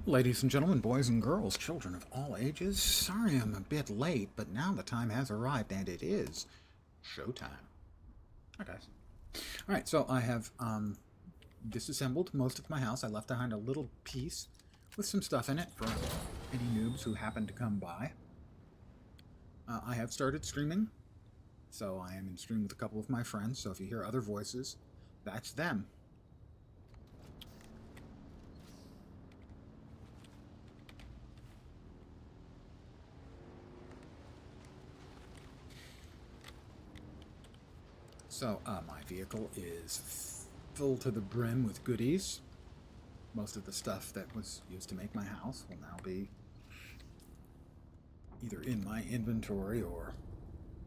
Ladies and gentlemen, boys and girls, children of all ages, sorry I'm a bit late, but now the time has arrived and it is showtime. Hi, guys. Alright, so I have disassembled most of my house. I left behind a little piece with some stuff in it for any noobs who happen to come by. I have started streaming, so I am in stream with a couple of my friends, so if you hear other voices, that's them. So, my vehicle is full to the brim with goodies. Most of the stuff that was used to make my house will now be either in my inventory or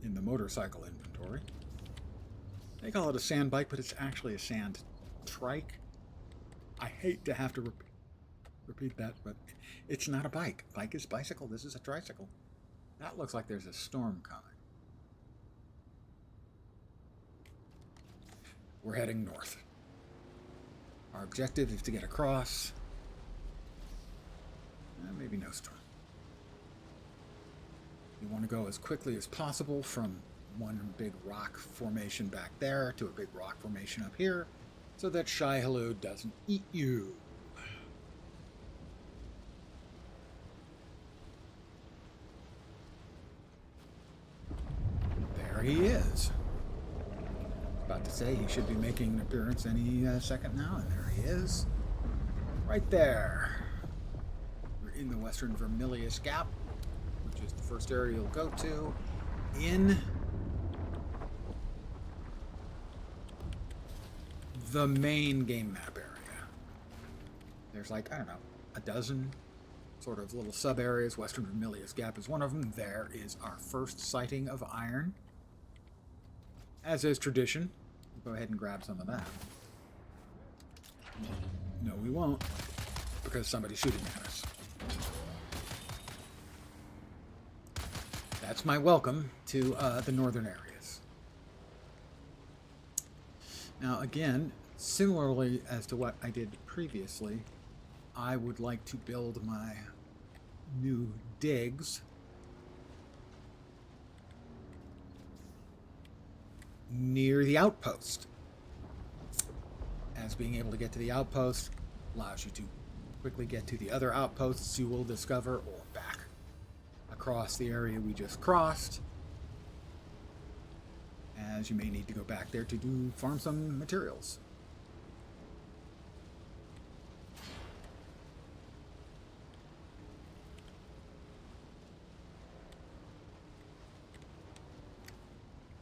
in the motorcycle inventory. They call it a sand bike, but it's actually a sand trike. I hate to have to repeat that, but it's not a bike. Bike is bicycle. This is a tricycle. That looks like there's a storm coming. We're heading north. Our objective is to get across. Maybe no storm. We want to go as quickly as possible from one big rock formation back there to a big rock formation up here so that Shai-Hulud doesn't eat you. There he is. About to say he should be making an appearance any second now, and there he is. Right there. We're in the Western Vermilius Gap, which is the first area you'll go to in the main game map area. There's like, I don't know, a dozen sort of little sub-areas. Western Vermilius Gap is one of them. There is our first sighting of iron. As is tradition, we'll go ahead and grab some of that. No, we won't, because somebody's shooting at us. That's my welcome to the northern areas. Now, again, similarly as to what I did previously, I would like to build my new digs near the outpost, as being able to get to the outpost allows you to quickly get to the other outposts you will discover, or back across the area we just crossed, as you may need to go back there to farm some materials.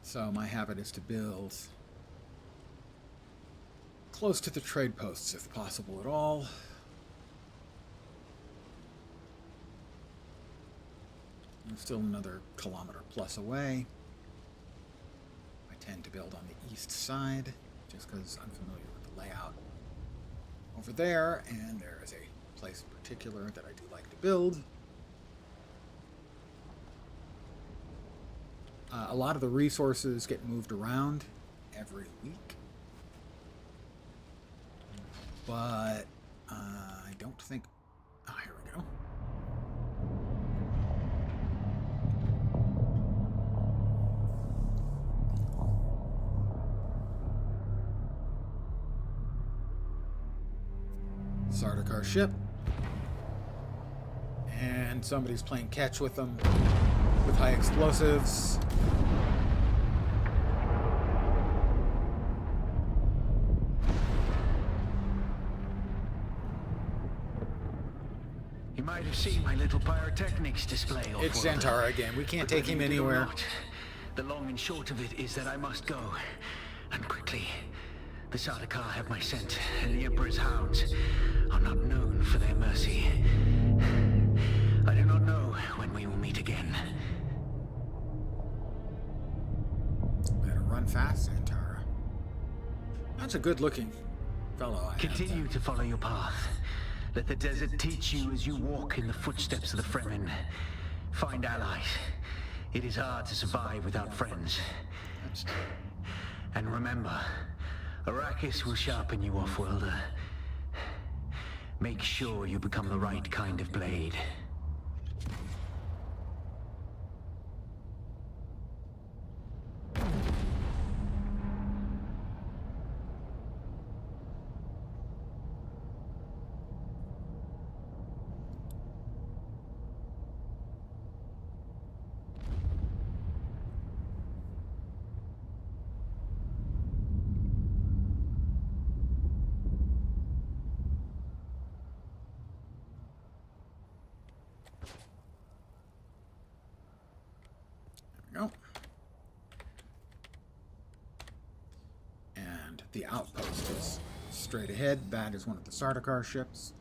So my habit is to build close to the trade posts if possible at all. I'm still another kilometer plus away. I tend to build on the east side just because I'm familiar with the layout over there, and there is a place in particular that I do like to build. A lot of the resources get moved around every week, but I don't think... Oh, here we go. Sardaukar ship. And somebody's playing catch with them with high explosives. You might have seen my little pyrotechnics display. It's Zantara again. We can't take him anywhere. The long and short of it is that I must go, and quickly. The Sardaukar have my scent, and the Emperor's hounds are not known for their mercy. I do not know when we will meet again. Better run fast, Zantara. That's a good-looking fellow. Continue to follow your path. Let the desert teach you as you walk in the footsteps of the Fremen. Find allies. It is hard to survive without friends. And remember, Arrakis will sharpen you, off-worlder. Make sure you become the right kind of blade. Go. And the outpost is straight ahead. That is one of the Sardaukar ships.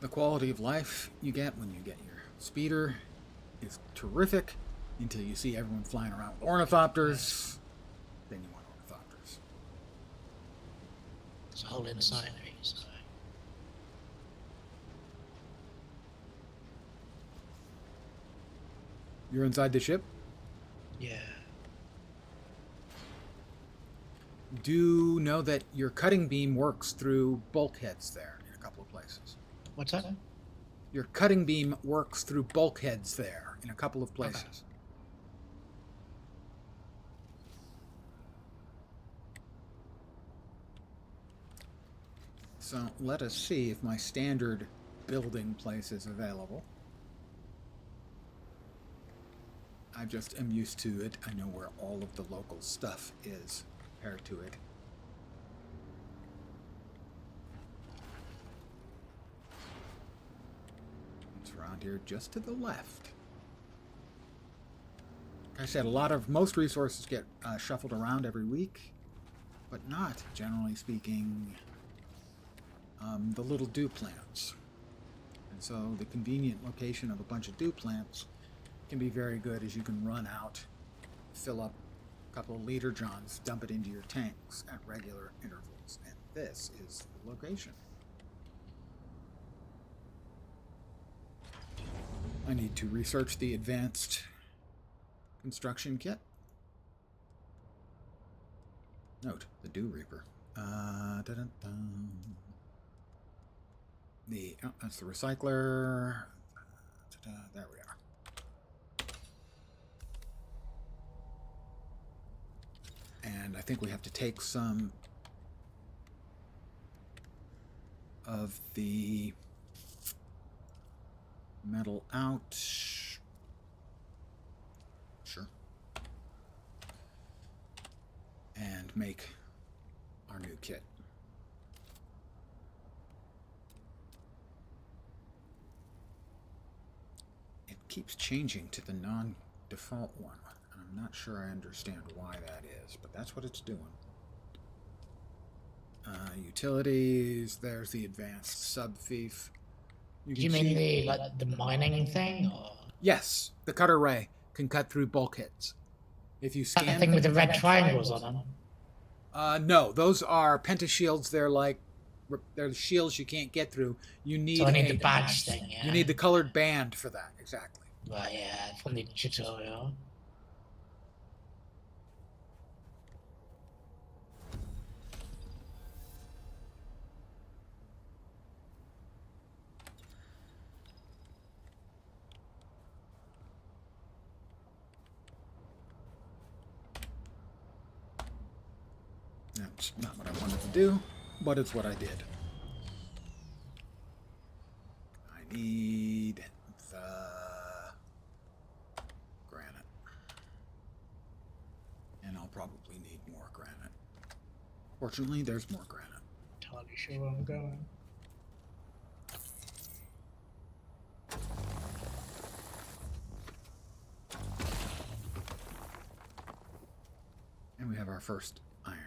The quality of life you get when you get your speeder is terrific until you see everyone flying around with ornithopters. Then you want ornithopters. It's a whole insanity. So. You're inside the ship? Yeah. Do know that your cutting beam works through bulkheads there in a couple of places. What's that? Your cutting beam works through bulkheads there in a couple of places. Okay. So let us see if my standard building place is available. I just am used to it. I know where all of the local stuff is compared to it. It's around here just to the left. Like I said, most resources get shuffled around every week, but not, generally speaking, the little dew plants. And so the convenient location of a bunch of dew plants can be very good, as you can run out, fill up a couple of liter johns, dump it into your tanks at regular intervals. And this is the location. I need to research the advanced construction kit. Note, the Dew Reaper. That's the recycler. There we are. And I think we have to take some of the metal out. Sure. And make our new kit. It keeps changing to the non-default one. I'm not sure I understand why that is, but that's what it's doing. Utilities, there's the advanced sub-thief. Do you mean the mining thing, or Yes, the cutter ray can cut through bulkheads. If you that scan thing with the red triangles on them? no, those are pentashields. They're the shields you can't get through. You need So I need the badge thing. Yeah. You need the colored band for that, exactly. Right. Yeah. From the tutorial. That's not what I wanted to do, but it's what I did. I need the granite. And I'll probably need more granite. Fortunately, there's more granite. Entirely sure where I'm going. And we have our first iron.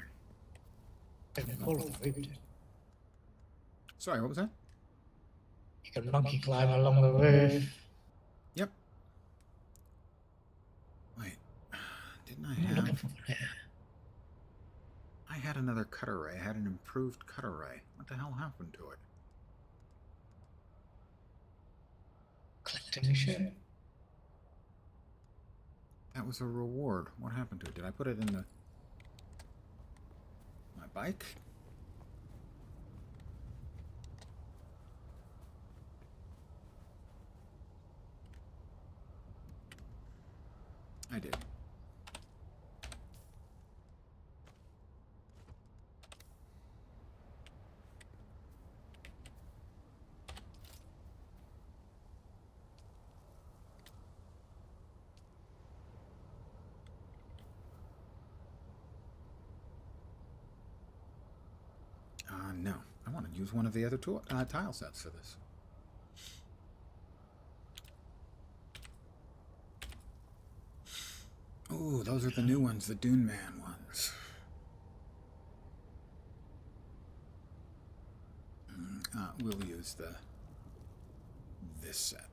Sorry, what was that? You can monkey climb along the roof. Yep. Wait, didn't I What are you have... looking for here? I had another cutter ray. I had an improved cutter ray. What the hell happened to it? Click Protecting the ship. That was a reward. What happened to it? Did I put it in the... my bike? I did. No. I want to use one of the other tile sets for this. Ooh, those are the new ones, the Dune Man ones. We'll use this set.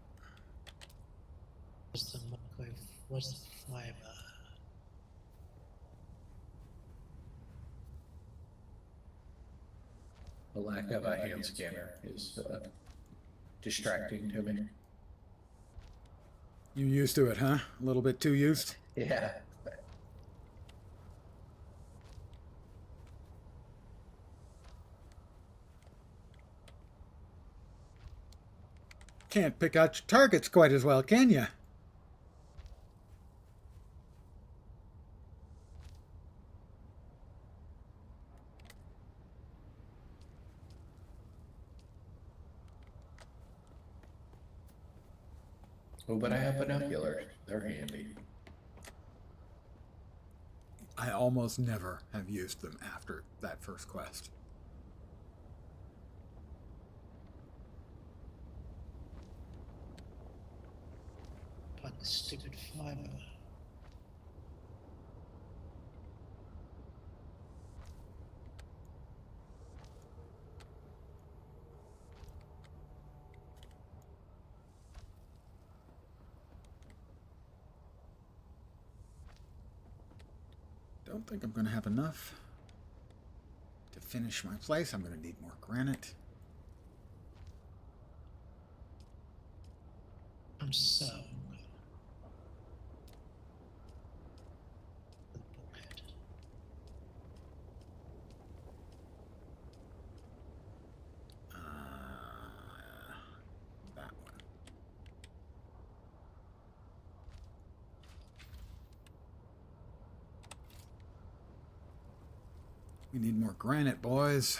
What's the microwave? What's the fiber? The lack of a hand scanner is distracting to me. You used to it, huh? A little bit too used? Yeah. Can't pick out your targets quite as well, can you? Oh, but I have binoculars. They're handy. I almost never have used them after that first quest. Find the stupid fiber. Don't think I'm going to have enough to finish my place. I'm going to need more granite. I'm so. That one. We need more granite, boys.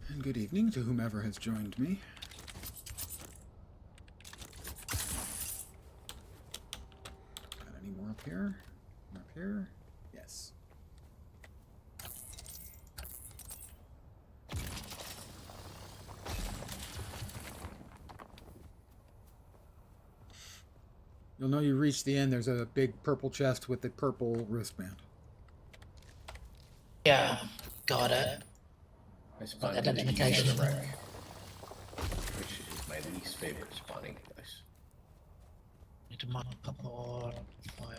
And good evening to whomever has joined me. Got any more up here? More up here? Yes. You'll know you reach the end. There's a big purple chest with the purple wristband. Yeah, got it. I spawned in the Identification. wreck, which is my least favorite spawning place. Need to mark up on fiber.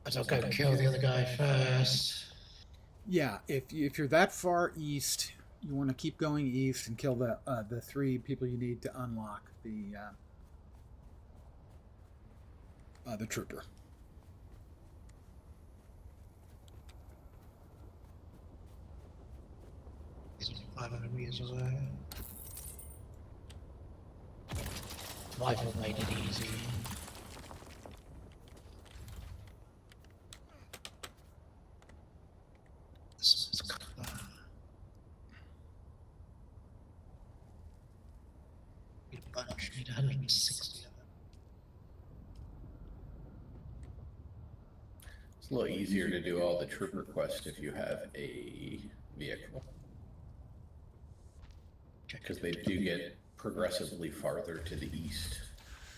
But I'll go kill the other guy first. Yeah, if you're that far east, you want to keep going east and kill the 3 people you need to unlock the trooper. He's only 500 meters away. Rifle made it easy. This is need a bunch, need 160 of them. It's a little easier to do all the trooper quests if you have a vehicle, because they do get progressively farther to the east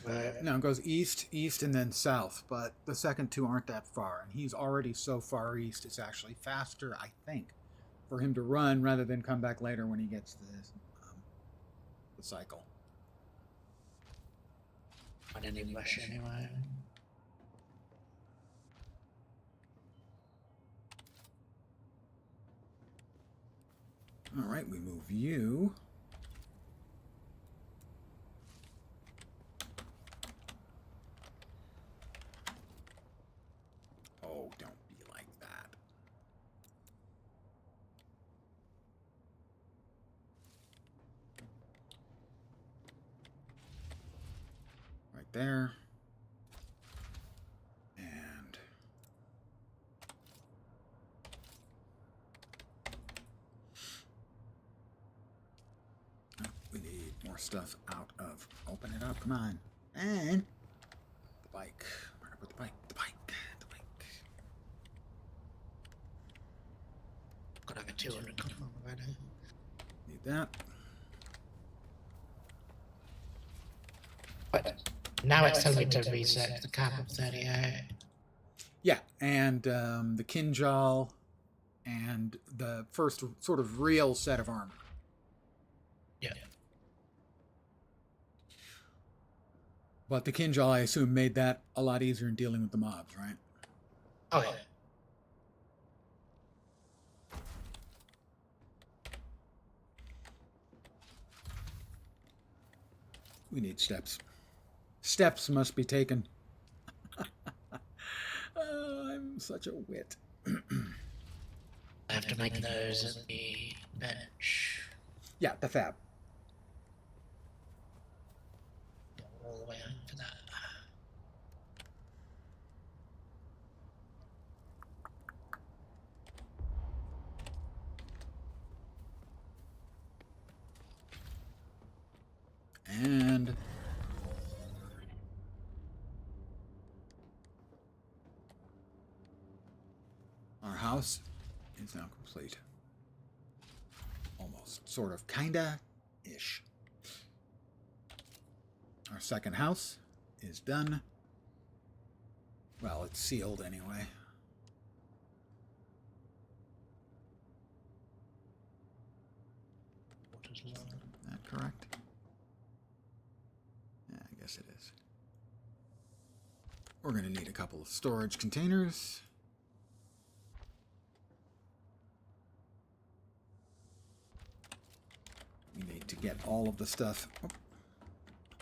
Right. No, it goes east, east, and then south, but the second two aren't that far. And he's already so far east, it's actually faster, I think, for him to run rather than come back later when he gets the cycle. On any rush anyway. All right, we move you. Oh, don't be like that. Right there. And we need more stuff out of. Open it up, come on. And the bike. Where did I put the bike? The bike. The bike. Got over 200 copper already. Need that. But now it's telling me to reset the cap of 38. Yeah, and the Kinjal and the first sort of real set of armor. Yeah. But the Kinjal, I assume, made that a lot easier in dealing with the mobs, right? Oh yeah. We need steps. Steps must be taken. I'm such a wit. I have to make those at the bench. Yeah, the fab. All the way up for that. And our house is now complete. Almost. Sort of. Kinda. Ish. Our second house is done. Well, it's sealed anyway. Water's low. Is that correct? Yeah, I guess it is. We're going to need a couple of storage containers. We need to get all of the stuff. Oh,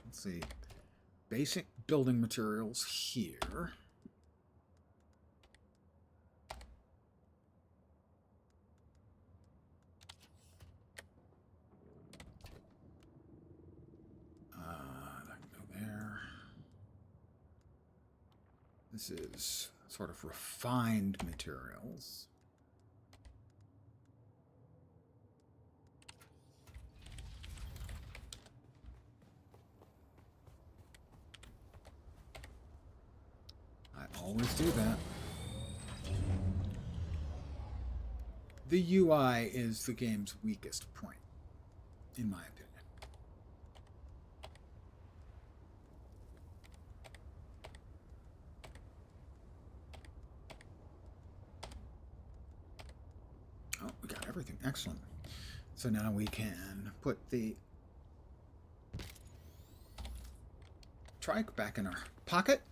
let's see. Basic building materials here. That can go there. This is sort of refined materials. I always do that. The UI is the game's weakest point, in my opinion. Oh, we got everything. Excellent. So now we can put the trike back in our pocket.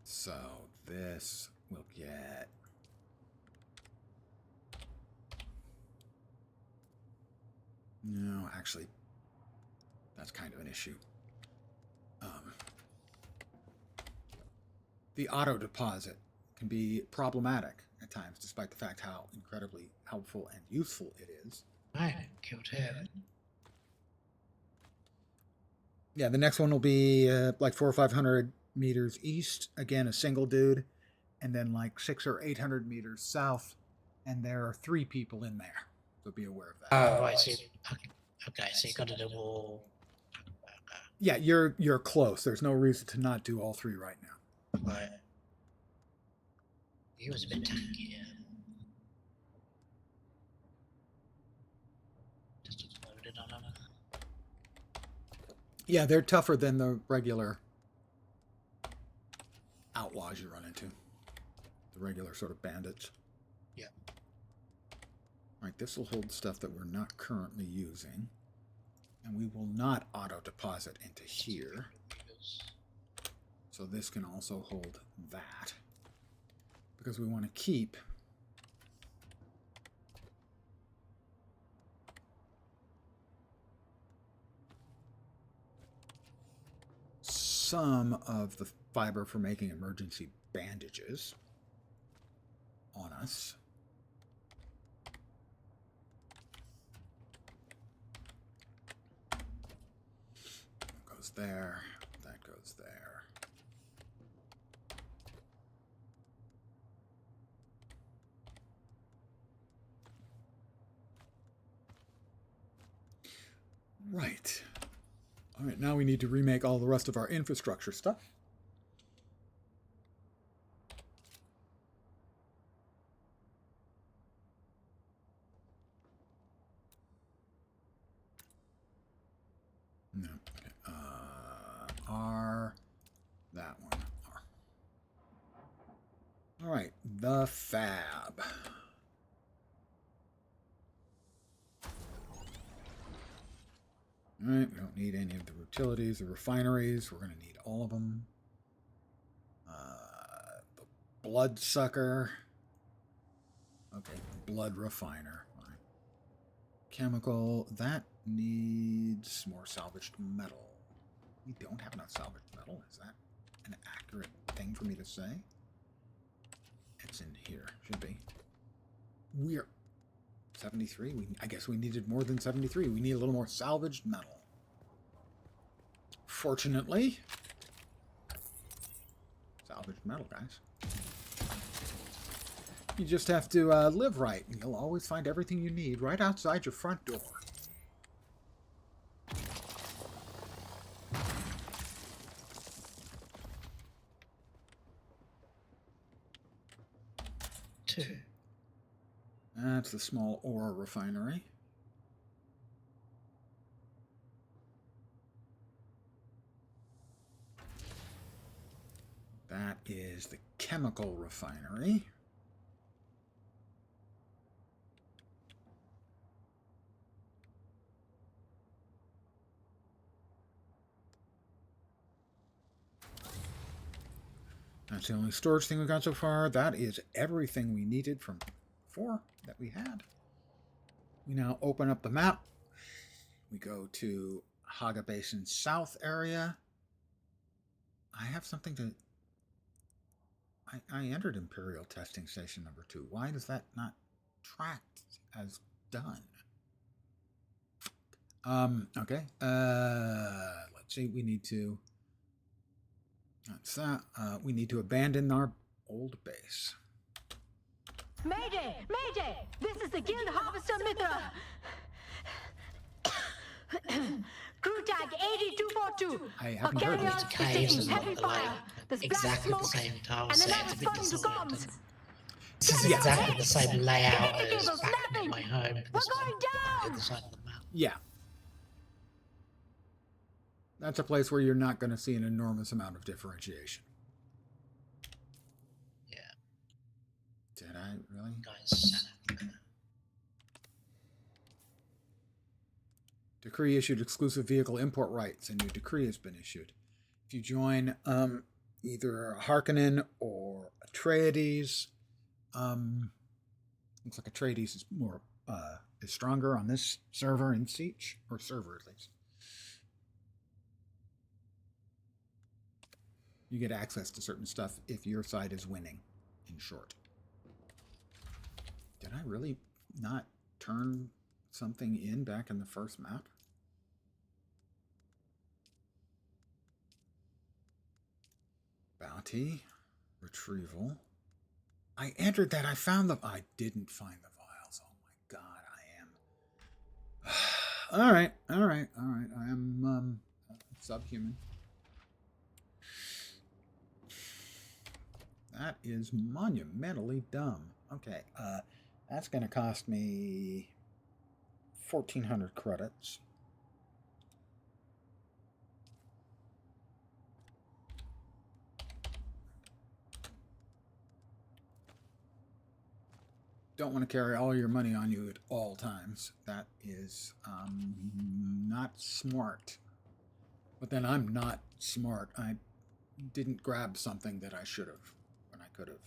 So this will get no, actually, that's kind of an issue. The auto deposit can be problematic at times, despite the fact how incredibly helpful and useful it is. Right, killed him. Yeah, the next one will be like 400 or 500 meters east. Again, a single dude, and then like 600 or 800 meters south, and there are 3 people in there. So be aware of that. Oh, I see. Okay, so you got to do all. Yeah, you're close. There's no reason to not do all 3 right now. Right. He was a bit tanky, yeah. Just exploded on him. Yeah, they're tougher than the regular outlaws you run into. The regular sort of bandits. Yeah. Right, this will hold stuff that we're not currently using. And we will not auto-deposit into here. So this can also hold that. Because we want to keep some of the fiber for making emergency bandages on us. That goes there. That goes there. Right. All right, now we need to remake all the rest of our infrastructure stuff. No. Okay. R. That one. R. All right. The fab. All right. We don't need any of the utilities, the refineries. We're going to need all of them. The bloodsucker. Okay. Blood refiner. Fine. Chemical. That needs more salvaged metal. We don't have enough salvaged metal. Is that an accurate thing for me to say? It's in here. Should be. We're 73. I guess we needed more than 73. We need a little more salvaged metal. Fortunately, salvaged metal, guys. You just have to live right, and you'll always find everything you need right outside your front door. That's the small ore refinery. That is the chemical refinery. That's the only storage thing we got so far. That is everything we needed from before that we had. We now open up the map. We go to Haga Basin South area. I have something to... I entered Imperial Testing Station number 2. Why does that not track as done? Okay. Let's see. We need to... That's that. We need to abandon our old base. Mayday! Mayday! This is the Guild Harvester Mithra! Crew tag 8242. I haven't heard Carrier this. is Caves taking and heavy like fire. There's black exactly the smoke same tile and set. another It's a bit starting to comms. disorienting. This is exactly the same layout as Cables back in snapping. my home. We're going The down! other side of the map. Yeah. That's a place where you're not going to see an enormous amount of differentiation. Yeah. Did I really? Guys, Decree issued exclusive vehicle import rights. A new decree has been issued. If you join either Harkonnen or Atreides, looks like Atreides is more is stronger on this server in Siege, or server at least. You get access to certain stuff if your side is winning, in short. Did I really not turn something in back in the first map? Bounty. Retrieval. I entered that. I found them. I didn't find the vials. Oh my god, I am... Alright. I am subhuman. That is monumentally dumb. Okay, that's going to cost me 1,400 credits. Don't want to carry all your money on you at all times. That is not smart. But then I'm not smart. I didn't grab something that I should have when I could have.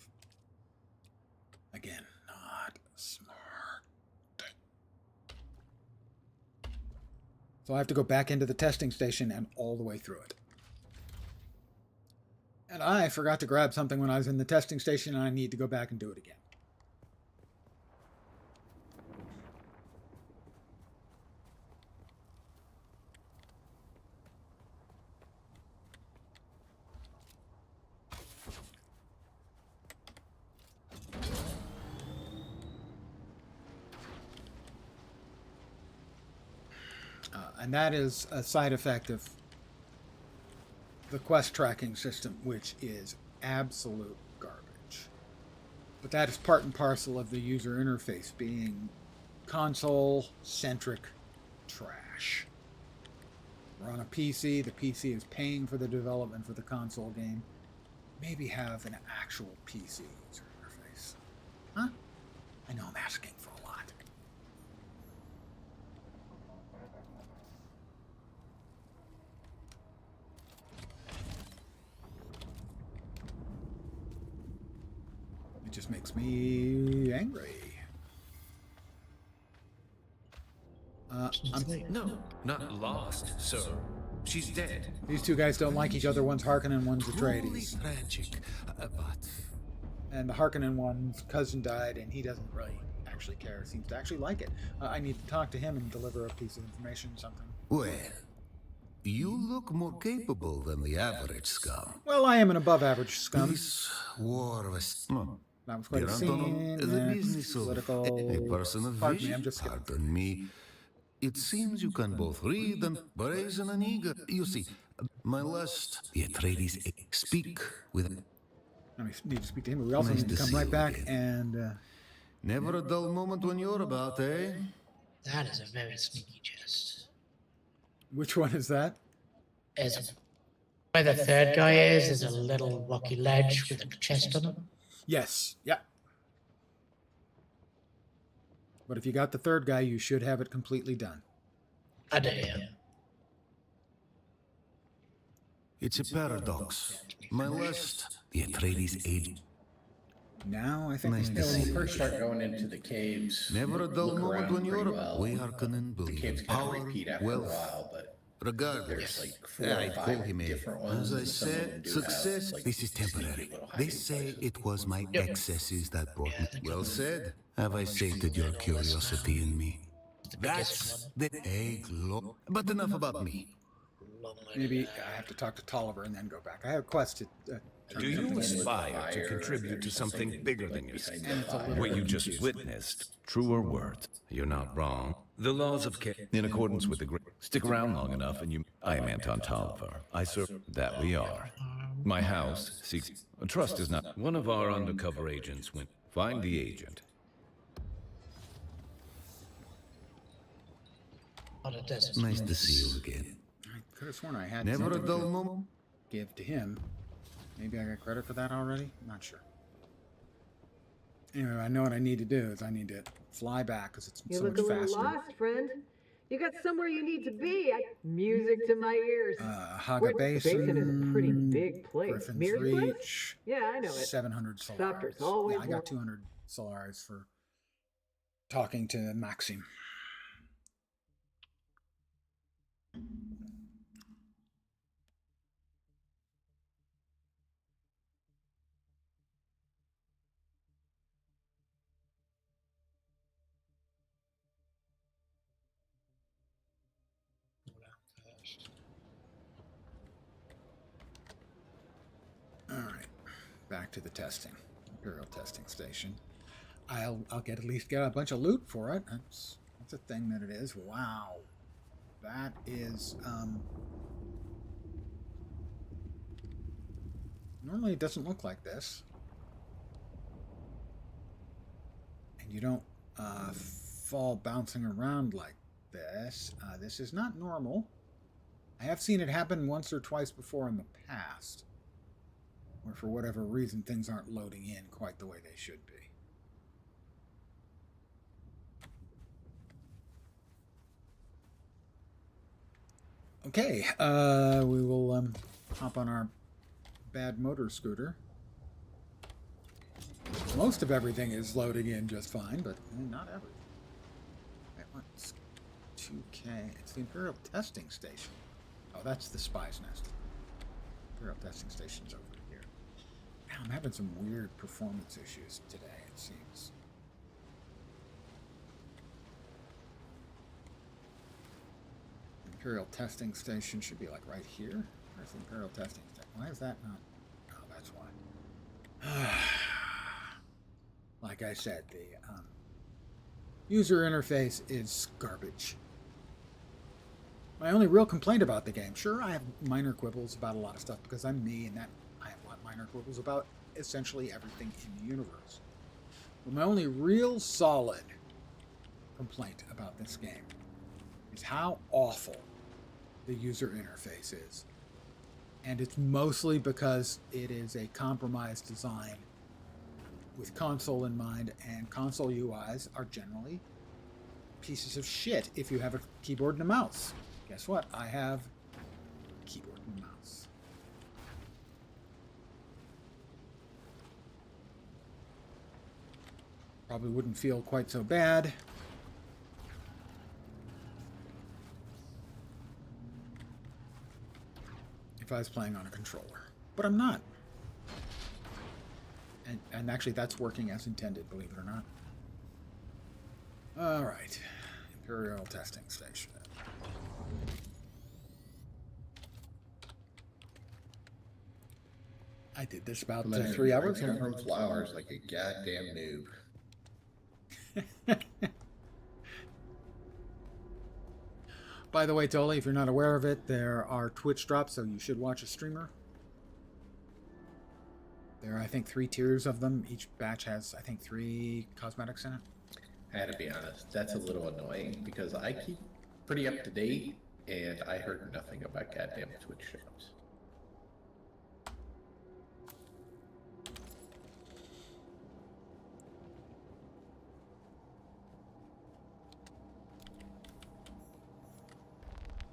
Again, not smart. So I have to go back into the testing station and all the way through it. And I forgot to grab something when I was in the testing station, and I need to go back and do it again. And that is a side effect of the quest tracking system, which is absolute garbage. But that is part and parcel of the user interface being console-centric trash. We're on a PC. The PC is paying for the development for the console game. Maybe have an actual PC user interface. Huh? I know I'm asking for a lot. It just makes me angry. No, not lost, sir. She's dead. These two guys don't like each other. One's Harkonnen, one's Atreides. Tragic, but And the Harkonnen one's cousin died, and he doesn't really actually care. Seems to actually like it. I need to talk to him and deliver a piece of information, something. Well, you look more capable than the average scum. Well, I am an above-average scum. This war was That was quite a Dear scene. Antonov, the Next, business of political. a person of Pardon me, vision. I'm just skipping. Pardon me. It seems you can both read and brazen and eager. You see, my last the Atreides speak with. I need to speak to him. We also Nice need to to come see right you back again. and. Never a dull moment when you're about, eh? That is a very sneaky jest. Which one is that? As where the third guy is, there's a little rocky ledge with a chest on it. Yes. Yeah. But if you got the third guy, you should have it completely done. I do, yeah. It's a paradox. My last the Atreides age. Now I think Nice we to know. see When you. you first start going into the caves, Never a you dull look moment around when you're pretty well. we Harkonnen The believe caves in kind of power, repeat after a wealth, while, but regardless. there's like 4 or I 5 call him a, different ones. as I and some of them said, do have, success. like, This is sneaky temporary. little They hiding say places. it was my Yep. excesses that brought Yeah, I me. think Well so. said. Have I sated your curiosity in me? The biggest That's one. the egg lo. But enough about me. Long way Maybe to go. I have to talk to Tolliver and then go back. I have a quest to. do you something in. aspire to Fire, contribute to there's something bigger than yourself? behind And the it's a fire. little What you just confusing. witnessed, truer words. You're not wrong. The laws of in accordance with the great. Stick around long enough, and you. I am Anton Tolliver. I serve. That we are. My house seeks. Trust is not. One of our undercover agents went. Find the agent. On a desert. Nice to see you again. I could have sworn I had Never a something dull to moment. give to him. Maybe I got credit for that already? Not sure. Anyway, I know what I need to do is I need to fly back because it's You so look much a little faster. lost, friend. You got somewhere you need to be. Music to my ears. Haga Where- Basin, Basin is a pretty big place. Griffin's Mirror place? Reach, Yeah, I know it. 700 Solars. Doctors always Yeah, I got want- 200 Solars for talking to Maxim. All right, back to the testing, Imperial testing station. I'll get at least get a bunch of loot for it. That's a thing that it is. Wow, that is normally it doesn't look like this. You don't fall bouncing around like this. This is not normal. I have seen it happen once or twice before in the past, where for whatever reason things aren't loading in quite the way they should be. Okay, we will hop on our bad motor scooter. Most of everything is loading in just fine, but not everything. Wait, what's 2K? It's the Imperial Testing Station. Oh, that's the spy's nest. Imperial Testing Station's over here. Man, I'm having some weird performance issues today, it seems. Imperial Testing Station should be like right here. Where's the Imperial Testing Station? Why is that not? Oh, that's why. Like I said, the user interface is garbage. My only real complaint about the game, sure, I have minor quibbles about a lot of stuff because I'm me, and that I have minor quibbles about essentially everything in the universe. But my only real solid complaint about this game is how awful the user interface is. And it's mostly because it is a compromised design with console in mind, and console UIs are generally pieces of shit if you have a keyboard and a mouse. Guess what? I have a keyboard and a mouse. Probably wouldn't feel quite so bad if I was playing on a controller. But I'm not. And actually, that's working as intended, believe it or not. All right. Imperial Testing Station. I did this about 3 hours ago. From flowers like a goddamn noob. By the way, Toli, if you're not aware of it, there are Twitch drops, so you should watch a streamer. There are, I think, 3 tiers of them. Each batch has, I think, 3 cosmetics in it. I had to be honest, that's a little annoying because I keep pretty up to date and I heard nothing about goddamn Twitch shows.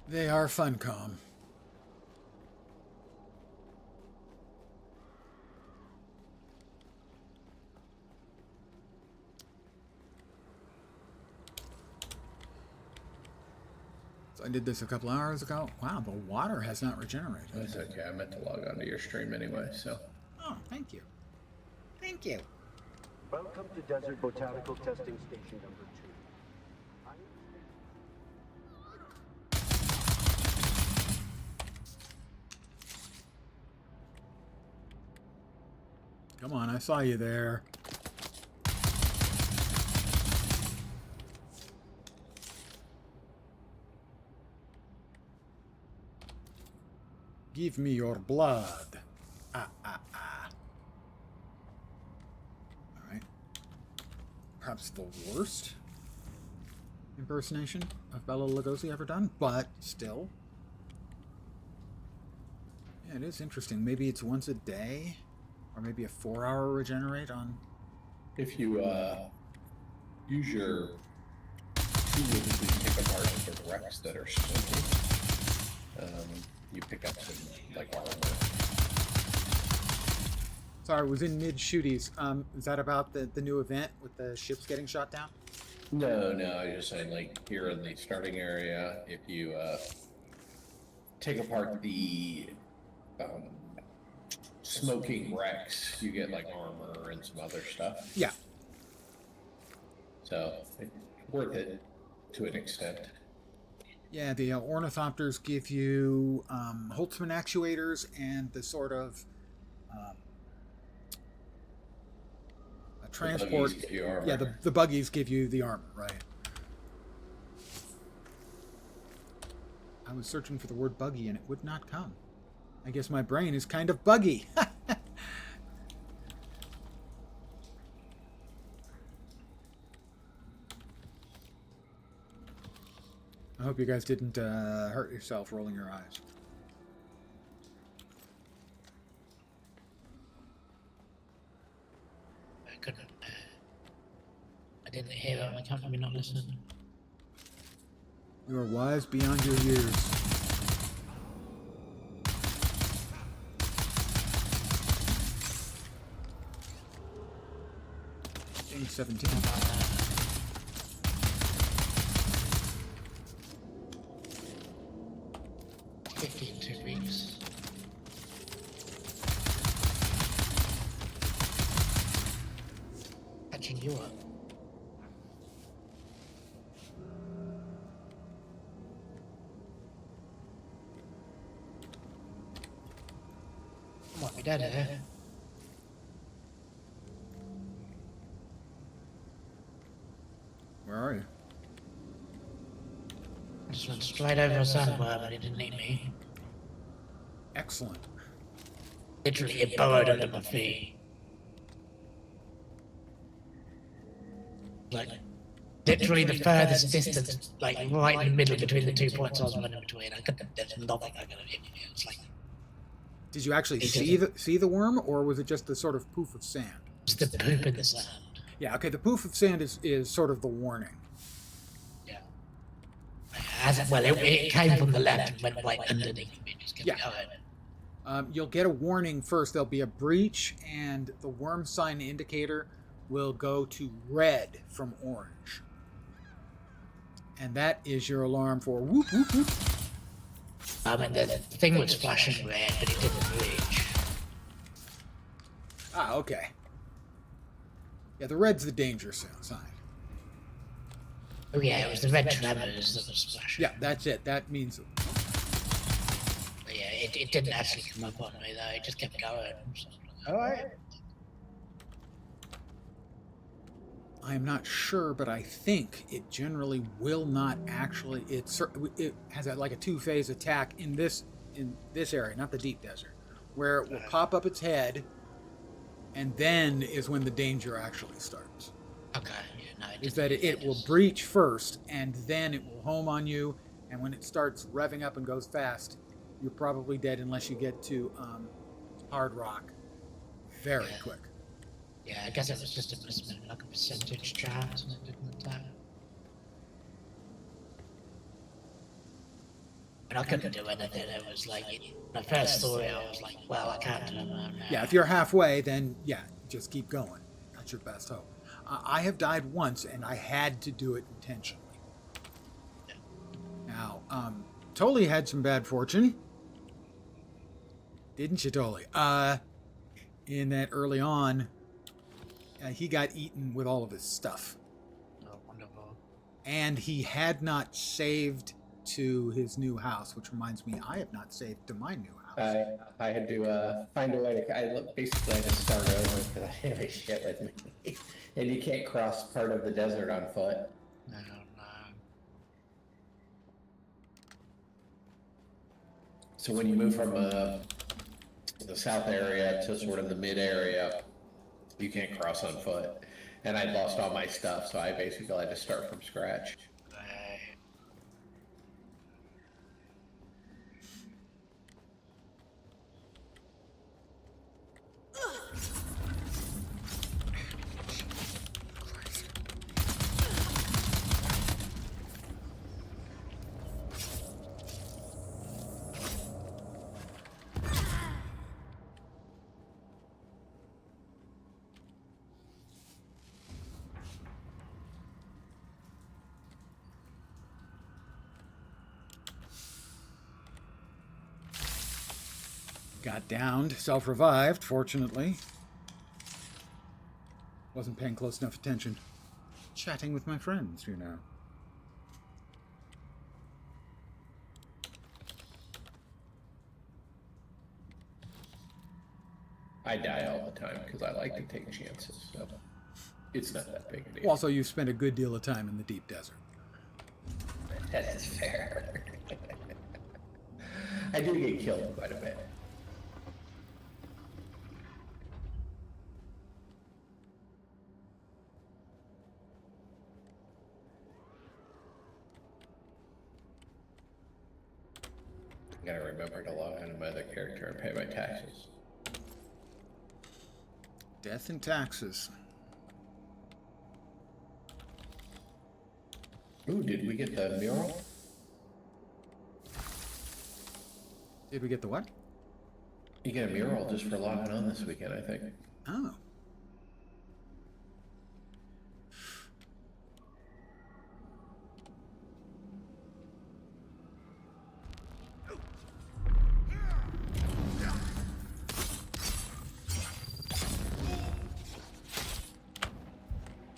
They are Funcom. So I did this a couple hours ago. Wow, the water has not regenerated. That's okay, I meant to log on to your stream anyway, so. Oh, thank you. Thank you. Welcome to Desert Botanical Testing Station number 2. Come on, I saw you there. Give me your blood. Ah. Alright. Perhaps the worst impersonation of Bela Lugosi ever done, but still. Yeah, it is interesting. Maybe it's once a day, or maybe a 4-hour regenerate on. If you use your tools to pick apart the wrecks that are smoking, you pick up some like armor. Sorry, it was in mid-shooties. Is that about the new event with the ships getting shot down? No, I was just saying, like, here in the starting area, if you take apart the smoking wrecks, you get, like, armor and some other stuff. Yeah. So, it's worth it to an extent. Yeah, the ornithopters give you Holtzman actuators and the sort of transport. Give you armor. Yeah, the buggies give you the armor, right? I was searching for the word buggy and it would not come. I guess my brain is kind of buggy. hope you guys didn't hurt yourself rolling your eyes. I couldn't. I didn't hear it. I can't maybe not listen. You are wise beyond your years. Game 17. 2 weeks. Catching you up. Might be dead here. Where are you? I just went straight over a sandworm and it didn't eat me. Excellent. Literally, it burrowed under my feet. Like, literally the furthest distance, like right in the middle between the 2 points I was running between. There's nothing I could have hit me. It's like, Did you actually see the worm, or was it just the sort of poof of sand? it's the poop in the sand. Yeah, okay, the poof of sand is sort of the warning. Yeah. It came from the left and went right underneath me. Just kept going. You'll get a warning first. There'll be a breach, and the worm sign indicator will go to red from orange. And that is your alarm for whoop, whoop, whoop. I mean, the thing was flashing red, but it didn't reach. Ah, okay. Yeah, the red's the danger sign. Oh yeah, it was the red tremors that was flashing. Yeah, that's it. That means... But yeah, it didn't actually come up on me though, it just kept going. So, alright. I am not sure, but I think it generally will not actually... It has like a two-phase attack in this area, not the deep desert, where it will pop up its head, and then is when the danger actually starts. Okay, yeah, no, Is that it will breach first, and then it will home on you, and when it starts revving up and goes fast, you're probably dead unless you get to hard rock very quick. Yeah, I guess it was just like a percentage chance and it didn't attack. But I couldn't do anything, it was like, when I first saw it, I was like, well, I can't do it now. Yeah, if you're halfway, then yeah, just keep going. That's your best hope. I have died once, and I had to do it intentionally. Yeah. Now, Tolly had some bad fortune. Didn't you, Tolly? In that early on, he got eaten with all of his stuff. Oh, wonderful. And he had not saved to his new house, which reminds me, I have not saved to my new house. I had to find a way to. Basically, I had to start over because I didn't have any shit with me, and you can't cross part of the desert on foot. No. So when you move from the south area to sort of the mid area, you can't cross on foot. And I lost all my stuff, so I basically had to start from scratch. Got downed, self-revived, fortunately. Wasn't paying close enough attention. Chatting with my friends, you know. I die all the time because I like to take chances, so it's not that big a deal. Also, you've spent a good deal of time in the deep desert. That is fair. I do get killed quite a bit. I gotta remember to log into my other character and pay my taxes. Death and taxes. Ooh, did we get the mural? Did we get the what? You get a mural just for logging on this weekend, I think. Oh.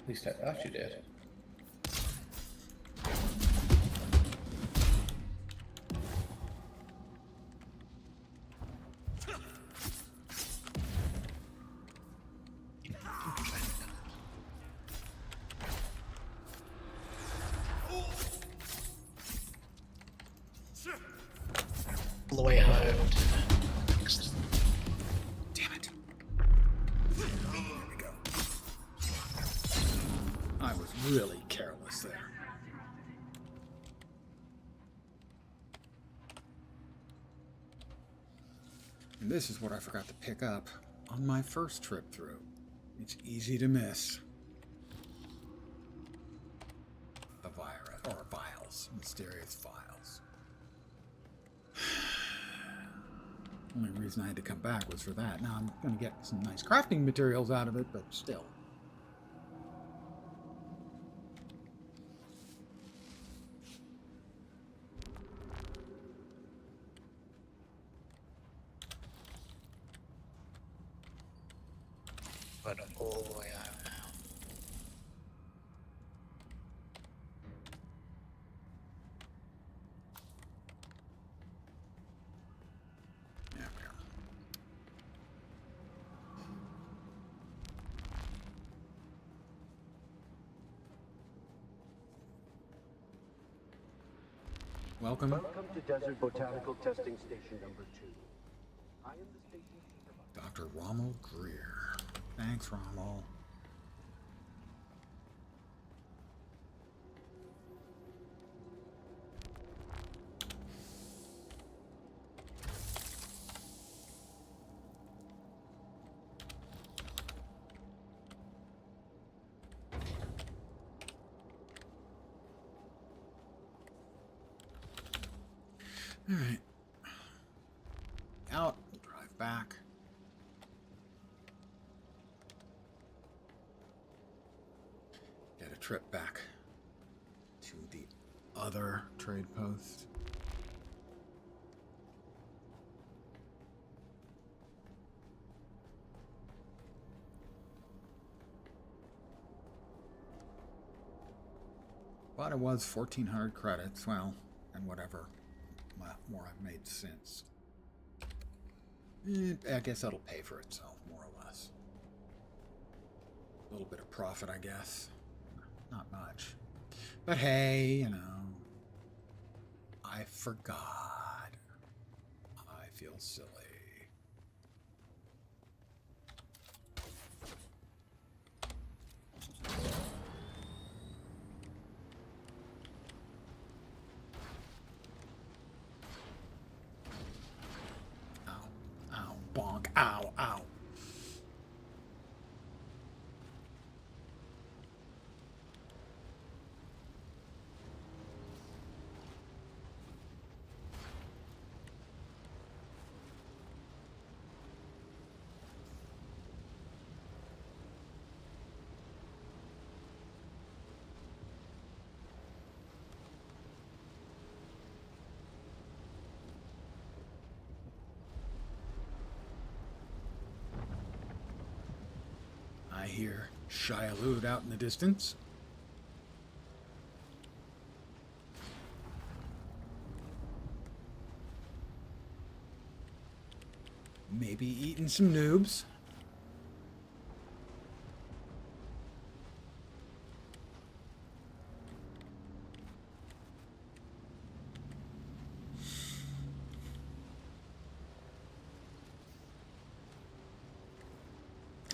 At least I thought you did. All the way home. Damn it. There we go. I was really careless there. And this is what I forgot to pick up on my first trip through. It's easy to miss. The virus, or vials, mysterious vials. Only reason I had to come back was for that. Now I'm going to get some nice crafting materials out of it, but still. But all the way home now. There we are. Welcome. Welcome to Desert Botanical Testing Station number 2. I am the station supervisor. Dr. Rommel Greer. Thanks, Rommel. All right. Out. Drive back. Get a trip back to the other trade post. But it was 1,400 credits. Well, and whatever more I've made since. I guess that'll pay for itself, more or less. A little bit of profit, I guess. Not much. But hey, you know, I forgot. I feel silly. Ow, bonk, ow, ow. I hear Shia out in the distance. Maybe eating some noobs.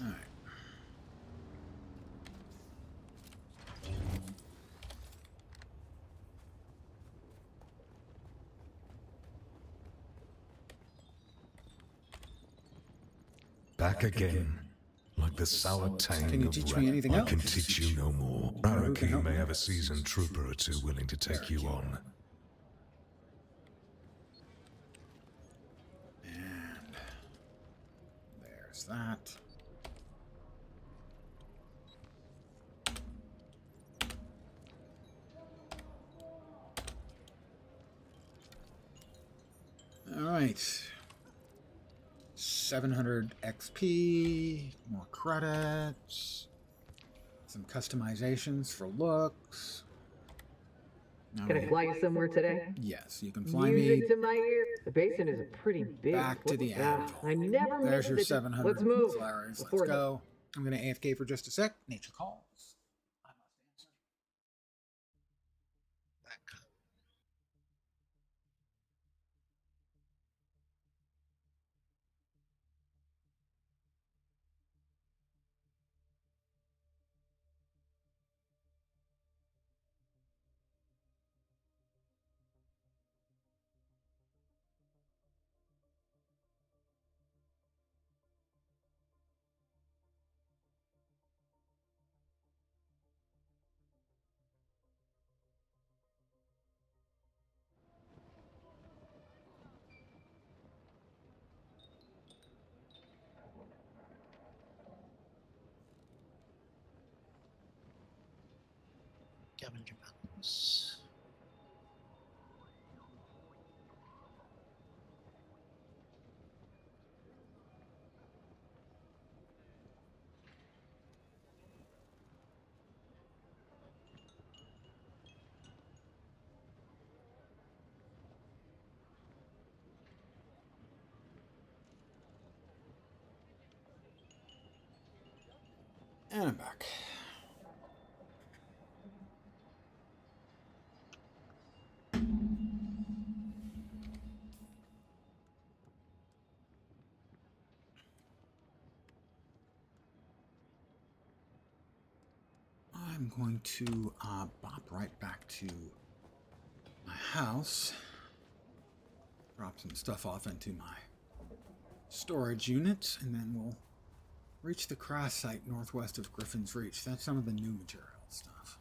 All right. Back again. Like the sour tang Can you of teach rat. me anything I else? can teach you no more. Who can Araki help may me? have a seasoned trooper or two willing to take you on. And there's that. All right. 700 XP, more credits, some customizations for looks. Now Can I fly you somewhere today? Yes, you can fly Music me to my ear. The basin is a pretty big. back to the anvil. I never There's missed your it. 700 Let's move. flowers. Let's before the- go. I'm going to AFK for just a sec. Nature calls. I must answer. Scavenger mountains. And I'm back. I'm going to bop right back to my house, drop some stuff off into my storage unit, and then we'll reach the crash site northwest of Griffin's Reach. That's some of the new material stuff.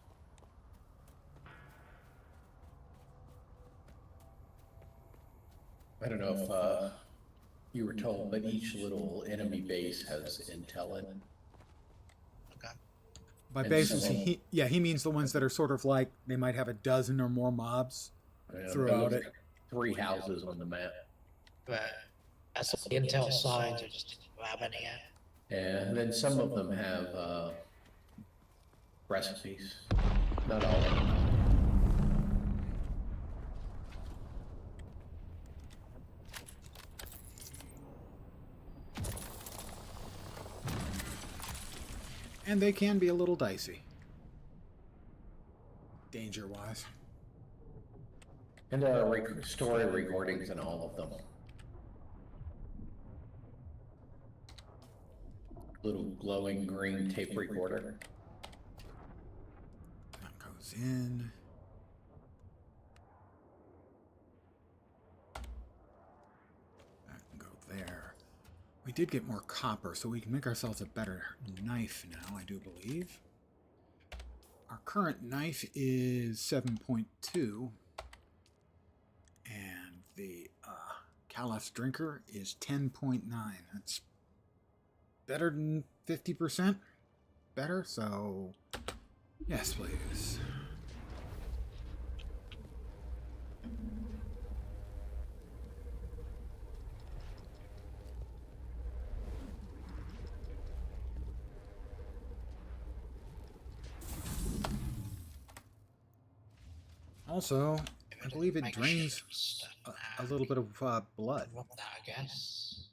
I don't know if you were told, but each little enemy base has intel in it. Okay. By And bases, so- he means the ones that are sort of like they might have a dozen or more mobs throughout it. 3 houses on the map. But that's the intel signs are just how many at. And then some of them have recipes. Not all of them. And they can be a little dicey, danger-wise. And there are story recordings in all of them. Little glowing green tape recorder. That goes in. That can go there. We did get more copper, so we can make ourselves a better knife now, I do believe. Our current knife is 7.2. And the Caliph's Drinker is 10.9. That's better than 50% better, so yes, please. Also, I believe it drains a little bit of blood Want that, I guess.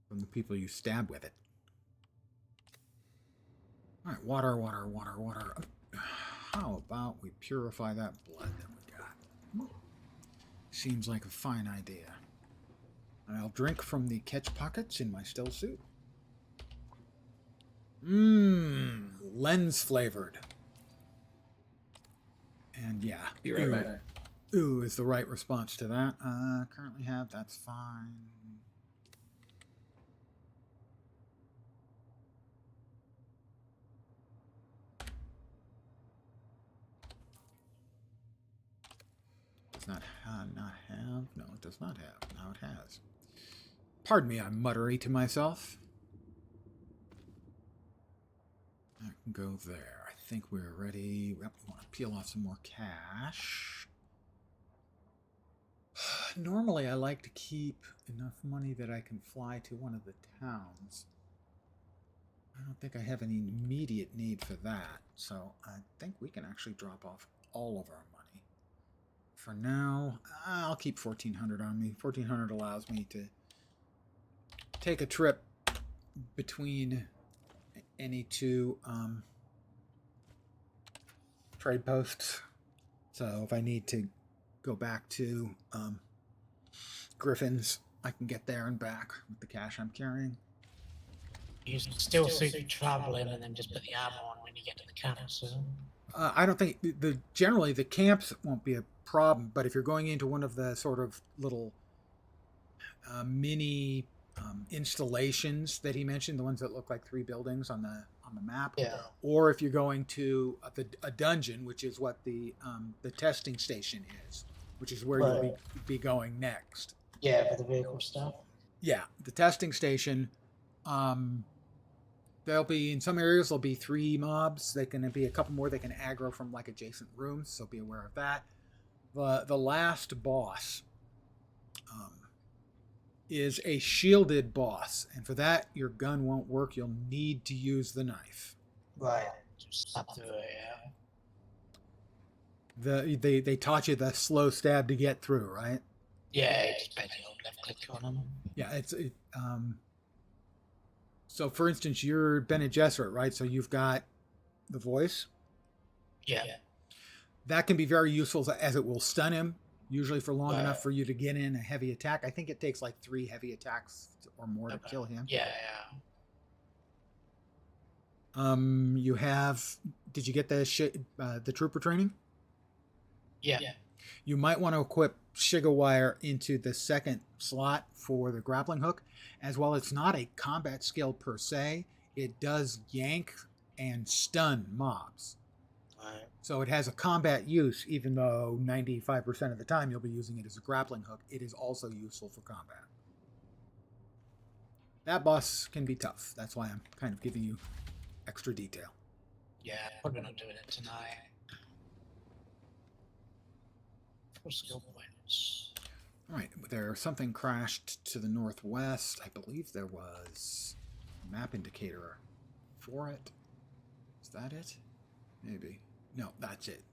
from the people you stab with it. Alright, water, water, water, water. How about we purify that blood that we got? Seems like a fine idea. And I'll drink from the catch pockets in my still suit. Mmm, lens flavored. And yeah. Be right back. Ooh is the right response to that. Currently have, that's fine. does not have. No, it does not have. Now it has. Pardon me, I'm muttery to myself. I can go there. I think we're ready. Yep, we want to peel off some more cash. Normally, I like to keep enough money that I can fly to one of the towns. I don't think I have any immediate need for that, so I think we can actually drop off all of our money. For now, I'll keep 1,400 on me. 1,400 allows me to take a trip between any two trade posts. So if I need to go back to Griffin's, I can get there and back with the cash I'm carrying. You still suit traveling and then just put the armor on when you get to the camp. So I don't think generally the camps won't be a problem, but if you're going into one of the sort of little mini installations that he mentioned, the ones that look like 3 buildings on the map, yeah, or if you're going to a dungeon, which is what the testing station is, which is where you'll be going next. Yeah, for the vehicle stuff. Yeah, the testing station. There'll be, in some areas, there'll be 3 mobs. They can be a couple more they can aggro from like adjacent rooms, so be aware of that. The last boss is a shielded boss, and for that, your gun won't work. You'll need to use the knife. Right. Just stop through it, yeah. They taught you the slow stab to get through, right? Yeah, just basically left click on them. Yeah, so for instance, you're Bene Gesserit, right? So you've got the voice. Yeah. That can be very useful as it will stun him, usually for long enough for you to get in a heavy attack. I think it takes like 3 heavy attacks or more to kill him. Yeah. You have. Did you get the trooper training? Yeah. You might want to equip Shigawire into the second slot for the grappling hook, as well. It's not a combat skill per se. It does yank and stun mobs. Right. So it has a combat use, even though 95% of the time you'll be using it as a grappling hook. It is also useful for combat. That boss can be tough. That's why I'm kind of giving you extra detail. Yeah, probably not doing it tonight. 4 skill points. All right, something crashed to the northwest. I believe there was a map indicator for it. Is that it? Maybe. No, that's it.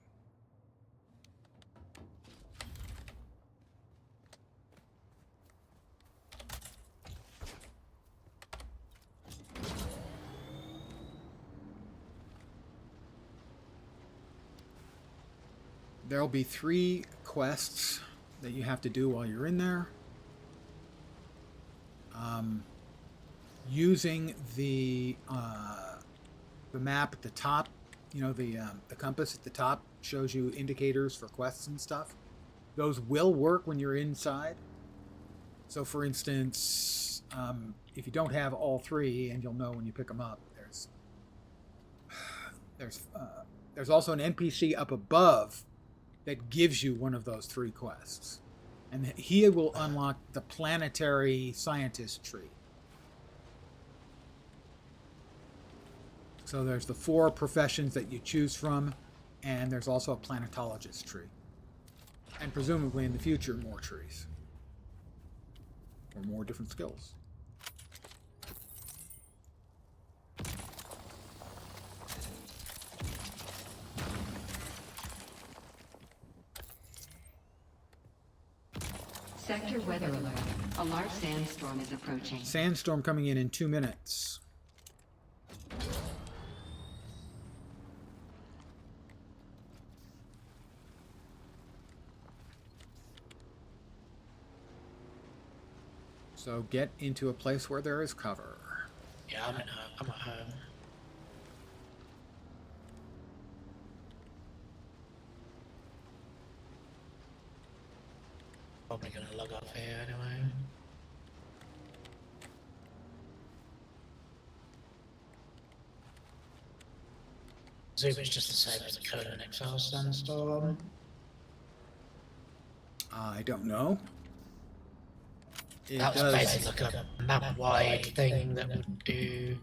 There'll be 3 quests that you have to do while you're in there. Using the map at the top, the compass at the top shows you indicators for quests and stuff. Those will work when you're inside. So, for instance, if you don't have all 3, and you'll know when you pick them up, there's also an NPC up above that gives you one of those 3 quests. And he will unlock the planetary scientist tree. So there's the 4 professions that you choose from, and there's also a planetologist tree. And presumably in the future, more trees. Or more different skills. Sector weather alert. A large sandstorm is approaching. Sandstorm coming in 2 minutes. So get into a place where there is cover. Yeah, I'm at home. Probably gonna log off here anyway. Zoom is just the same as the Conan Exile Sandstorm. I don't know. It That was does. basically like a map-wide thing that would do.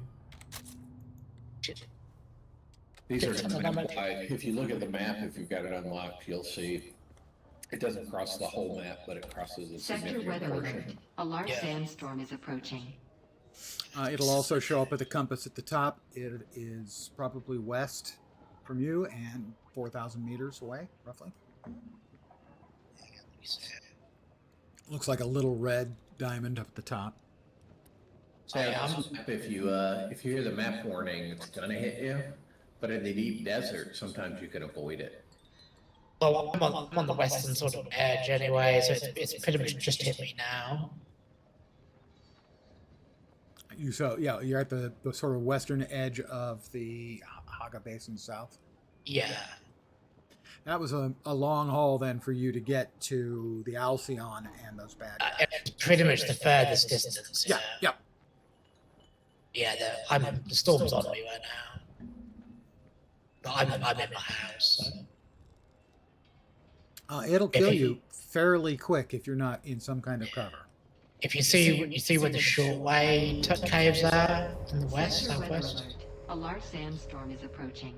Shit. These are Something map like that. wide. If you look at the map, if you've got it unlocked, you'll see it doesn't cross the whole map, but it crosses a Sector significant weather alert. portion. A large Yeah. sandstorm is approaching. It'll also show up at the compass at the top. It is probably west from you and 4,000 meters away, roughly. Looks like a little red diamond up at the top. So if you hear the map warning, it's gonna hit you. But in the deep desert, sometimes you can avoid it. Well, I'm on the western sort of edge anyway, so it's pretty much just hit me now. You're at the sort of western edge of the Haga Basin south. Yeah. That was a long haul then for you to get to the Alcyon and those bad guys. It's pretty much the furthest distance. Yeah. Yeah, the storm's on me right now. But I'm in my house. So. It'll kill you fairly quick if you're not in some kind of cover. If you see where the shortway caves are in the west, Sector weather southwest. alert. A large sandstorm is approaching.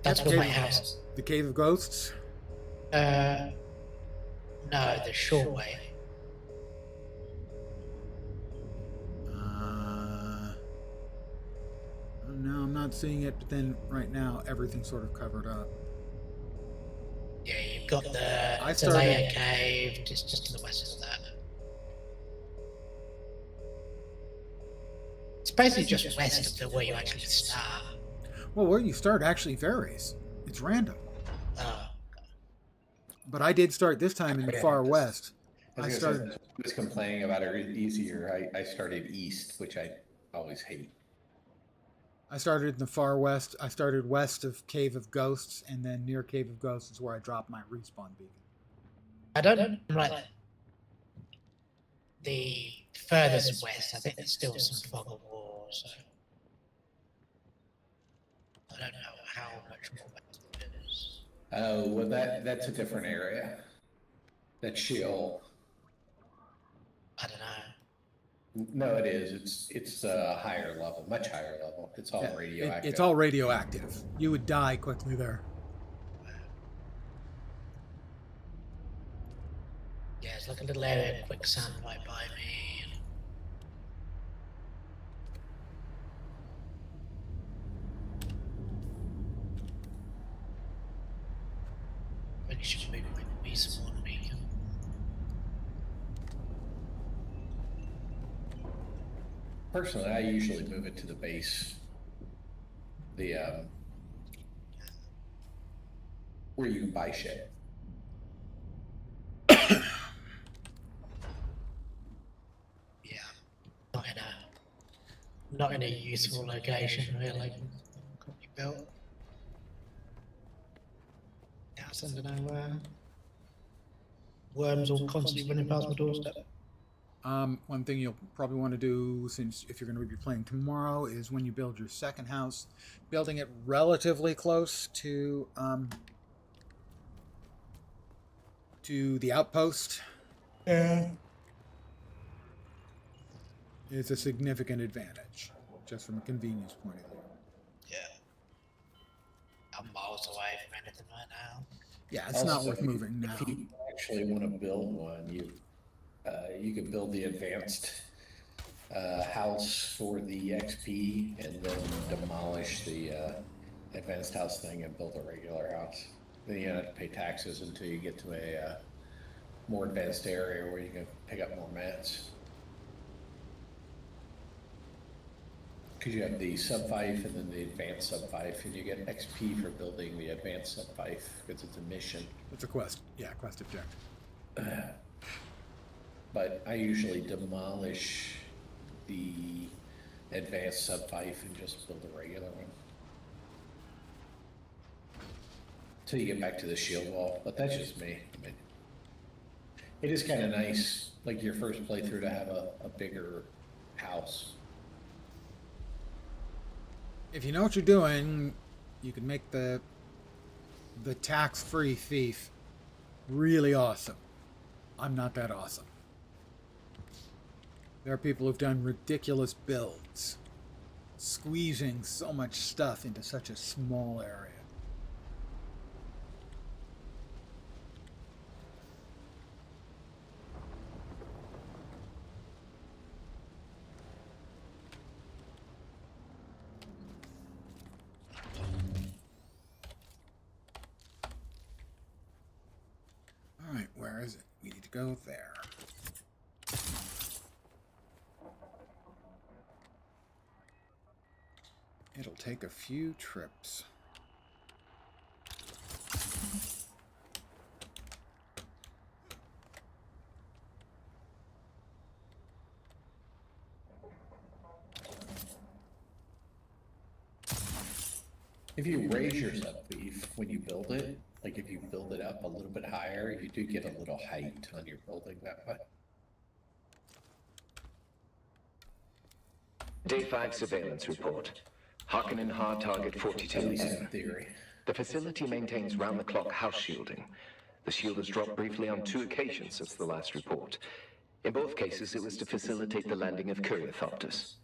That's where my house. The Cave of Ghosts? No, the shortway. No, I'm not seeing it, but then right now everything's sort of covered up. Yeah, you've got the I Zelaya cave just to the west of that. It's basically just west of where you actually start. Well, where you start actually varies. It's random. But I did start this time in the far west. I was complaining about it easier. I started east, which I always hate. I started in the far west. I started west of Cave of Ghosts, and then near Cave of Ghosts is where I dropped my respawn beacon. I don't know, right. The furthest west, I think there's still some fog of war, so I don't know how much more west it is. Oh, well, that's a different area. That's Sheol. I don't know. No, it is. It's a higher level, much higher level. It's all radioactive. It's all radioactive. You would die quickly there. Yeah, it's like a little area of quicksand right by me. Really should maybe bring me some more beacon. Personally, I usually move it to the base. Where you can buy shit. Yeah, not in a useful location really. Could be built. House under nowhere. Worms all constantly running past my doorstep. One thing you'll probably want to do, since if you're going to be playing tomorrow, is when you build your second house, building it relatively close to the outpost. Yeah. Is a significant advantage, just from a convenience point of view. Yeah. I'm miles away from anything right now. Yeah, it's not worth moving now. If you actually want to build one, you can build the advanced house for the XP and then demolish the advanced house thing and build a regular house. Then you don't have to pay taxes until you get to a more advanced area where you can pick up more mats. Because you have the sub-5 and then the advanced sub-5, and you get XP for building the advanced sub-5 because it's a mission. It's a quest. Yeah, quest objective. But I usually demolish the advanced sub-5 and just build a regular one. Till you get back to the shield wall, but that's just me. I mean, it is kind of nice, like your first playthrough, to have a bigger house. If you know what you're doing, you can make the tax-free thief really awesome. I'm not that awesome. There are people who've done ridiculous builds, squeezing so much stuff into such a small area. Alright, where is it? We need to go there. It'll take a few trips. If you raise your subbeef when you build it, like if you build it up a little bit higher, you do get a little height on your building that way. Day 5 surveillance report. Harkonnen hard target At least in 42. theory. The facility maintains round-the-clock house shielding. The shield has dropped briefly on 2 occasions since the last report. In both cases, it was to facilitate the landing of Curiosopters.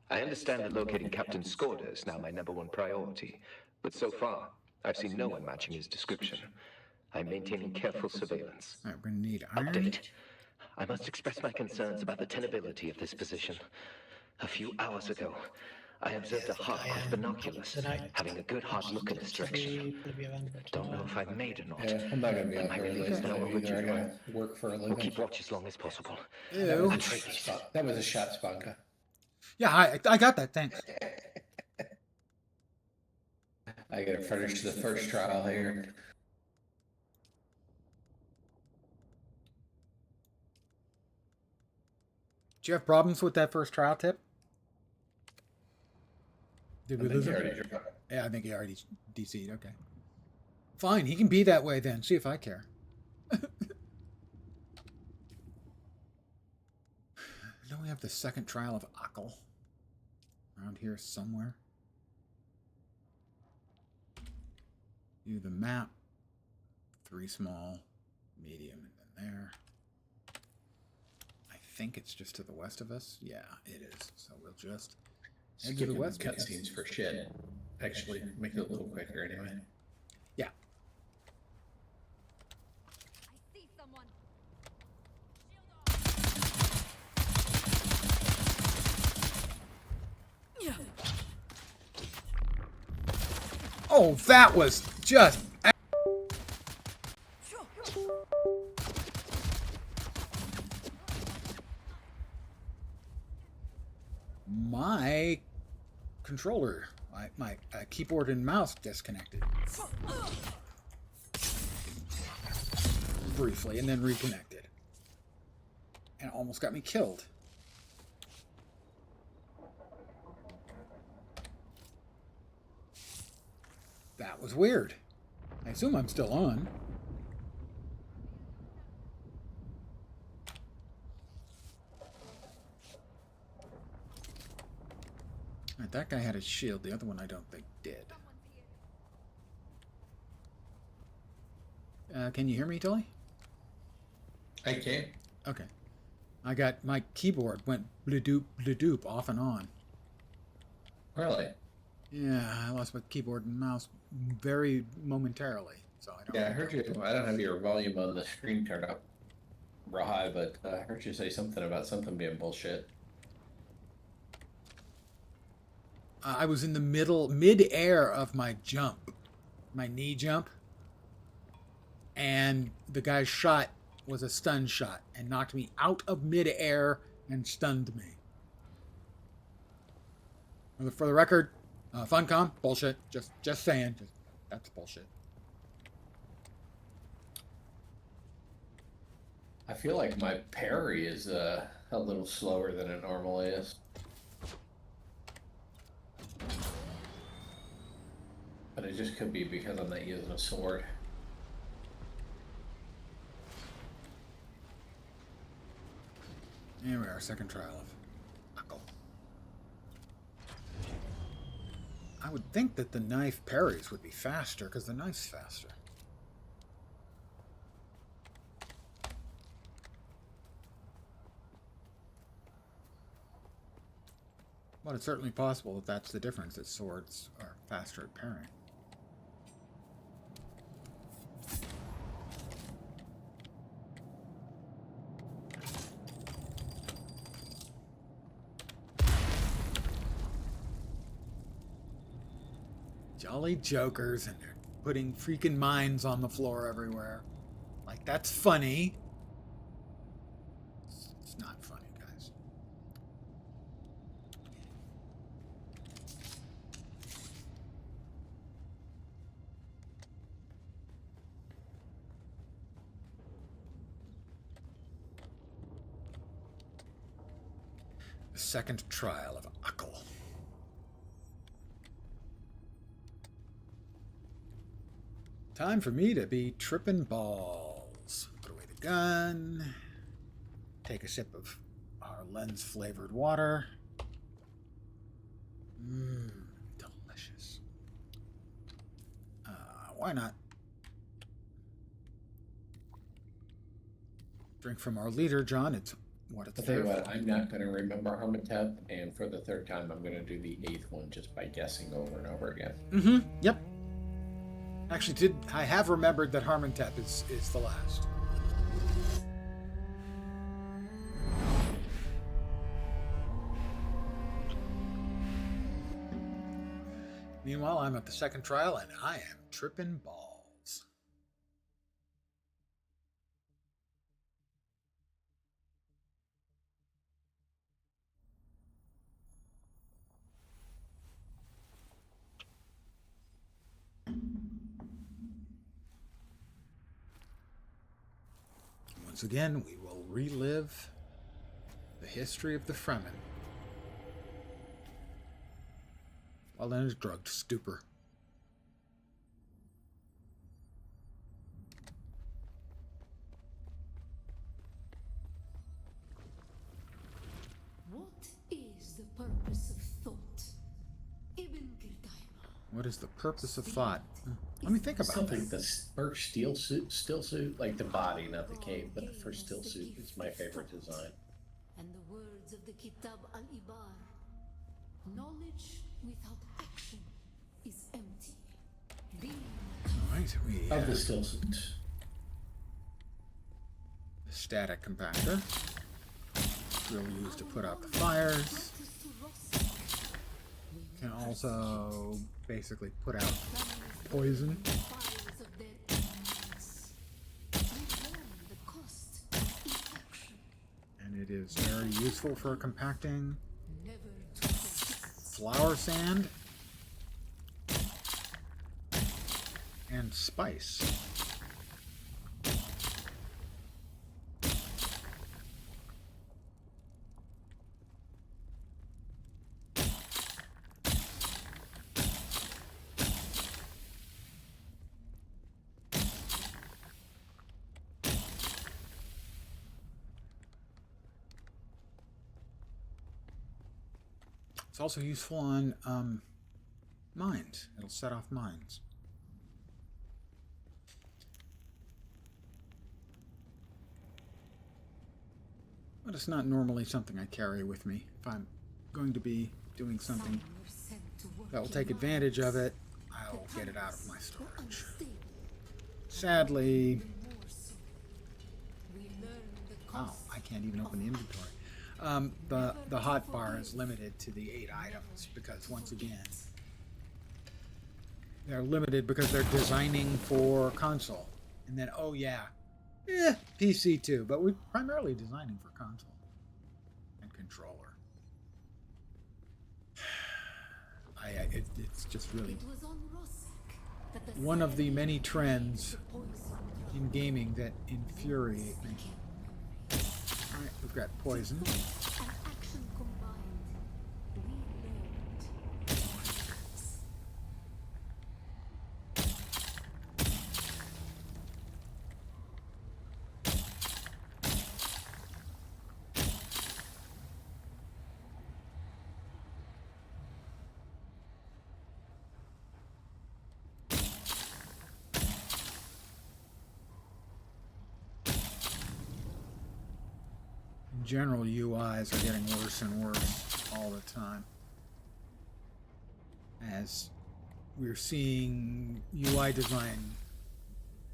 I understand that locating Captain Skorda is now my #1 priority, but so far, I've seen no one matching his description. I'm maintaining careful surveillance. Alright, we're gonna need iron. Update. I must express my concerns about the tenability of this position. A few hours ago, I observed a hawk with binoculars, having a good hard look in this direction. Don't know if I'm made or not. Yeah, I'm not gonna be but out my there relief late is now night either. I original. gotta work for a We'll living. keep watch as long as possible. That was, Ew. that was a shot, Spanka. Yeah, I got that, thanks. I gotta finish the first trial here. Do you have problems with that first trial tip? Did we lose him? Yeah, I think he already DC'd. Okay. Fine, he can be that way then. See if I care. Don't we have the second trial of Akal around here somewhere? Do the map. 3 small, medium, and then there. I think it's just to the west of us. Yeah, it is. So we'll just head to the west. Cutscenes for shit. Actually, make it a little quicker anyway. Yeah. I see someone. Oh, that was just... My controller, my keyboard and mouse disconnected. Briefly, and then reconnected. And it almost got me killed. That was weird. I assume I'm still on. Alright, that guy had a shield. The other one I don't think did. Can you hear me, Tully? I can. Okay. I got my keyboard went bloop off and on. Really? Yeah, I lost my keyboard and mouse very momentarily. So I don't. Yeah, I heard you. I don't have your volume on the screen turned up real high, but I heard you say something about something being bullshit. I was in the mid-air of my jump, my knee jump, and the guy's shot was a stun shot and knocked me out of mid-air and stunned me. For the record, Funcom, bullshit. Just saying, that's bullshit. I feel like my parry is a little slower than it normally is. But it just could be because I'm not using a sword. Here we are, second trial of Akal. I would think that the knife parries would be faster, because the knife's faster. But it's certainly possible that that's the difference, that swords are faster at parrying. Jolly jokers, and they're putting freaking mines on the floor everywhere. Like, that's funny. It's not funny, guys. The second trial of Akal. Time for me to be tripping balls. Put away the gun. Take a sip of our lens-flavored water. Delicious. Why not drink from our leader, John? It's what it's I'll tell you what, I'm not going to remember Harmantep, and for the third time, I'm going to do the 8th one just by guessing over and over again. Yep. Actually, I have remembered that Harmantep is the last. Meanwhile, I'm at the second trial, and I am tripping balls. Once again, we will relive the history of the Fremen while in his drugged stupor. What is the purpose of thought? Ibn Qutaybah. What is the purpose of thought? Let me think about Something, that. the first still suit, like the body, not the cape, but the first still suit is my favorite design. And the words of the Kitab al-Ibar. Knowledge without action is empty. Alright, we Of the still suit. The static compactor. We'll use to put out the fires. Can also basically put out poison. And it is very useful for compacting flour sand and spice. It's also useful on mines. It'll set off mines. But it's not normally something I carry with me. If I'm going to be doing something that will take advantage of it, I'll get it out of my storage. Sadly, wow, I can't even open the inventory. The hot bar is limited to the 8 items because, once again, they're limited because they're designing for console. And then, oh yeah, PC too, but we're primarily designing for console and controller. It's just really one of the many trends in gaming that infuriate me. Alright, we've got poison. General UIs are getting worse and worse all the time. as we're seeing UI design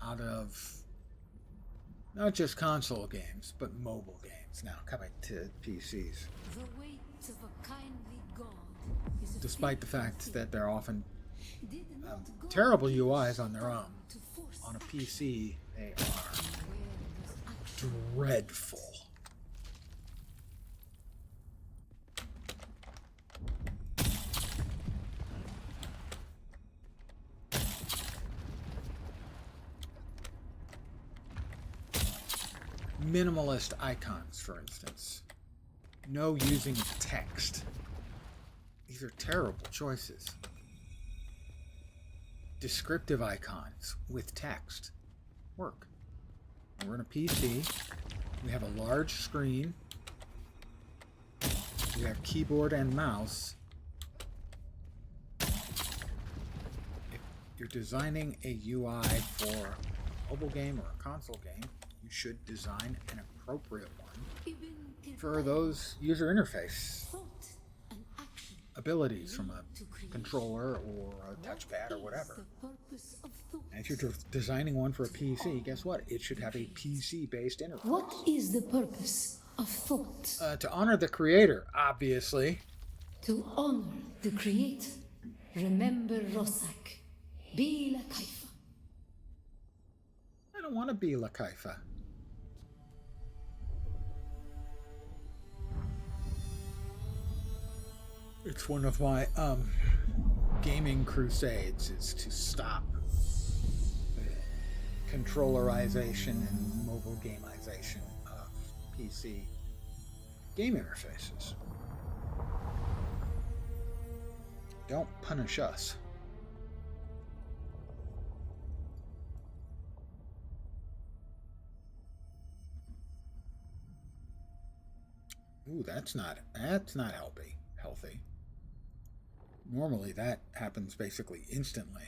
out of not just console games, but mobile games now coming to PCs. The weight of a kindly god is a Despite the fateful fact thing. that they're often Did not God terrible give UIs on their own. to force On a action? PC, they are Where does action dreadful. Minimalist icons, for instance. No using of text. These are terrible choices. Descriptive icons with text work. We're in a PC. We have a large screen. We have keyboard and mouse. If you're designing a UI for a mobile game or a console game, you should design an appropriate one for those user interface abilities from a controller or a touchpad or whatever. And if you're designing one for a PC, guess what? It should have a PC-based interface. What is the purpose of thought? To honor the creator, obviously. To honor the creator. Remember Rosak. Be la Kaifa. I don't want to be La Kaifa. It's one of my gaming crusades is to stop controllerization and mobile gameization of PC game interfaces. Don't punish us. Ooh, that's not healthy. Normally that happens basically instantly.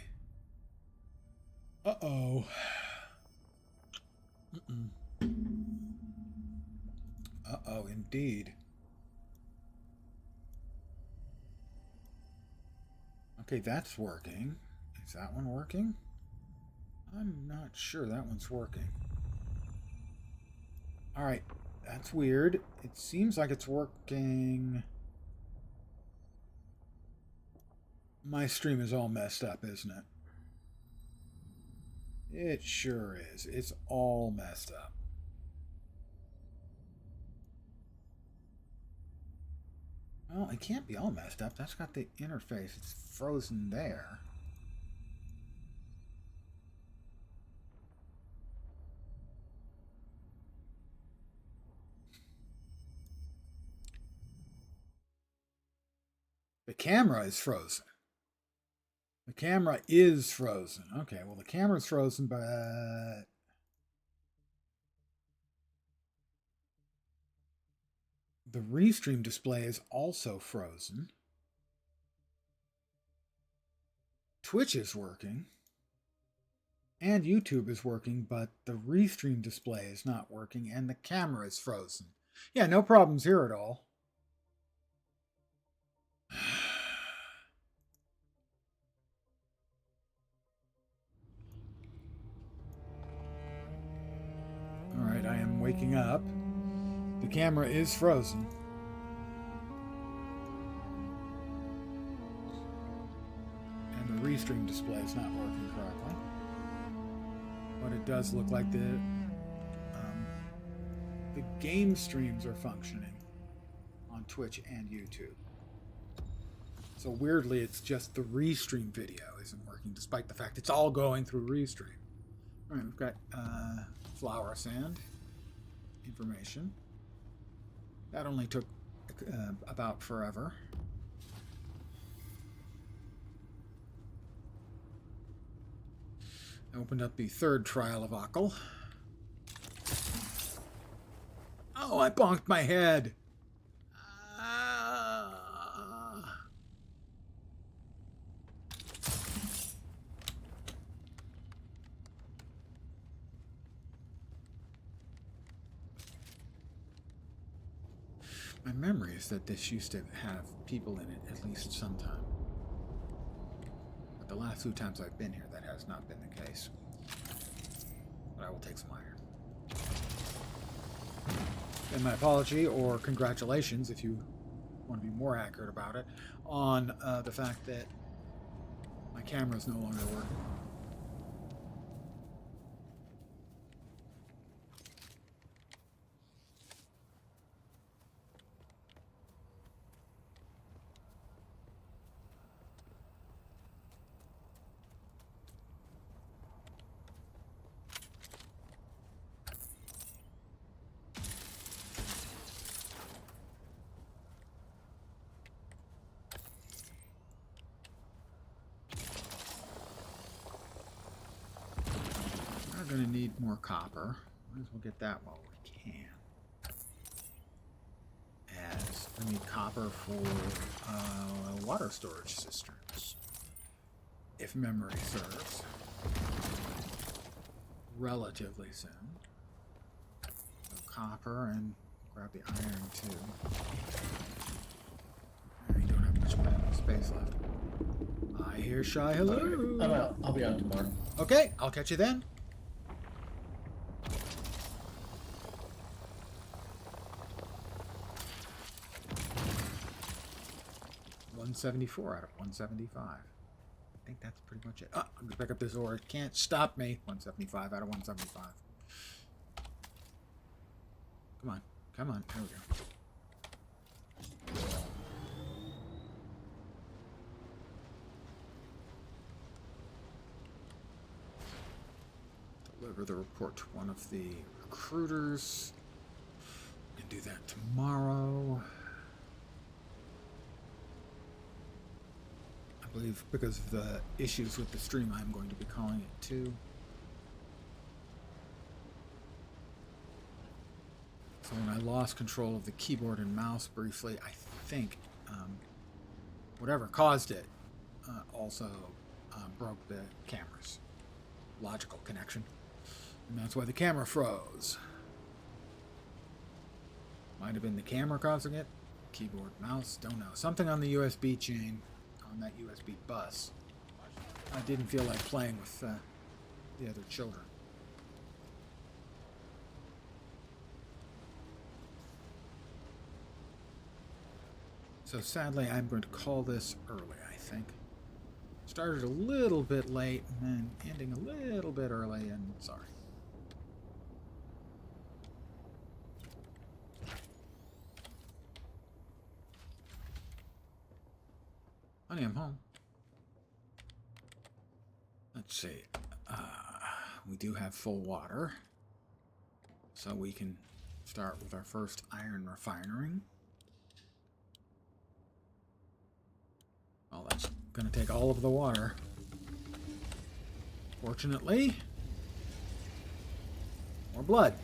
Uh-oh. Uh-oh, indeed. Okay, that's working. Is that one working? I'm not sure that one's working. Alright, that's weird. It seems like it's working. My stream is all messed up, isn't it? It sure is. It's all messed up. Well, it can't be all messed up. That's got the interface. It's frozen there. The camera is frozen. The camera is frozen. Okay, well, the camera's frozen, but the restream display is also frozen. Twitch is working. And YouTube is working, but the restream display is not working, and the camera is frozen. Yeah, no problems here at all. Alright, I am waking up. The camera is frozen. And the restream display is not working correctly. But it does look like the game streams are functioning on Twitch and YouTube. So weirdly, it's just the restream video isn't working, despite the fact it's all going through restream. All right, we've got flower sand information. That only took about forever. I opened up the third trial of Ockel. Oh, I bonked my head. My memory is that this used to have people in it at least sometime. The last 2 times I've been here, that has not been the case. But I will take some iron. And my apology, or congratulations, if you want to be more accurate about it, on the fact that my camera is no longer working. We're going to need more copper. Might as well get that while we can. As we need copper for water storage cisterns, if memory serves, relatively soon. So copper, and grab the iron too. We don't have much more space left. I hear Shy hello. I'm out. I'll be on tomorrow. Okay, I'll catch you then. $174 out of 175. I think that's pretty much it. I'm gonna pick up this ore. It can't stop me. 175 out of 175. Come on. Come on. There we go. Deliver the report to one of the recruiters. We can do that tomorrow. I believe because of the issues with the stream, I'm going to be calling it too. So when I lost control of the keyboard and mouse briefly, I think whatever caused it also broke the camera's logical connection. And that's why the camera froze. Might have been the camera causing it. Keyboard, mouse, don't know. Something on the USB chain. On that USB bus. I didn't feel like playing with the other children. So sadly, I'm going to call this early, I think. Started a little bit late and then ending a little bit early, and sorry. Honey, I'm home. Let's see. We do have full water. So we can start with our first iron refinery. Well, that's going to take all of the water. Fortunately, more blood.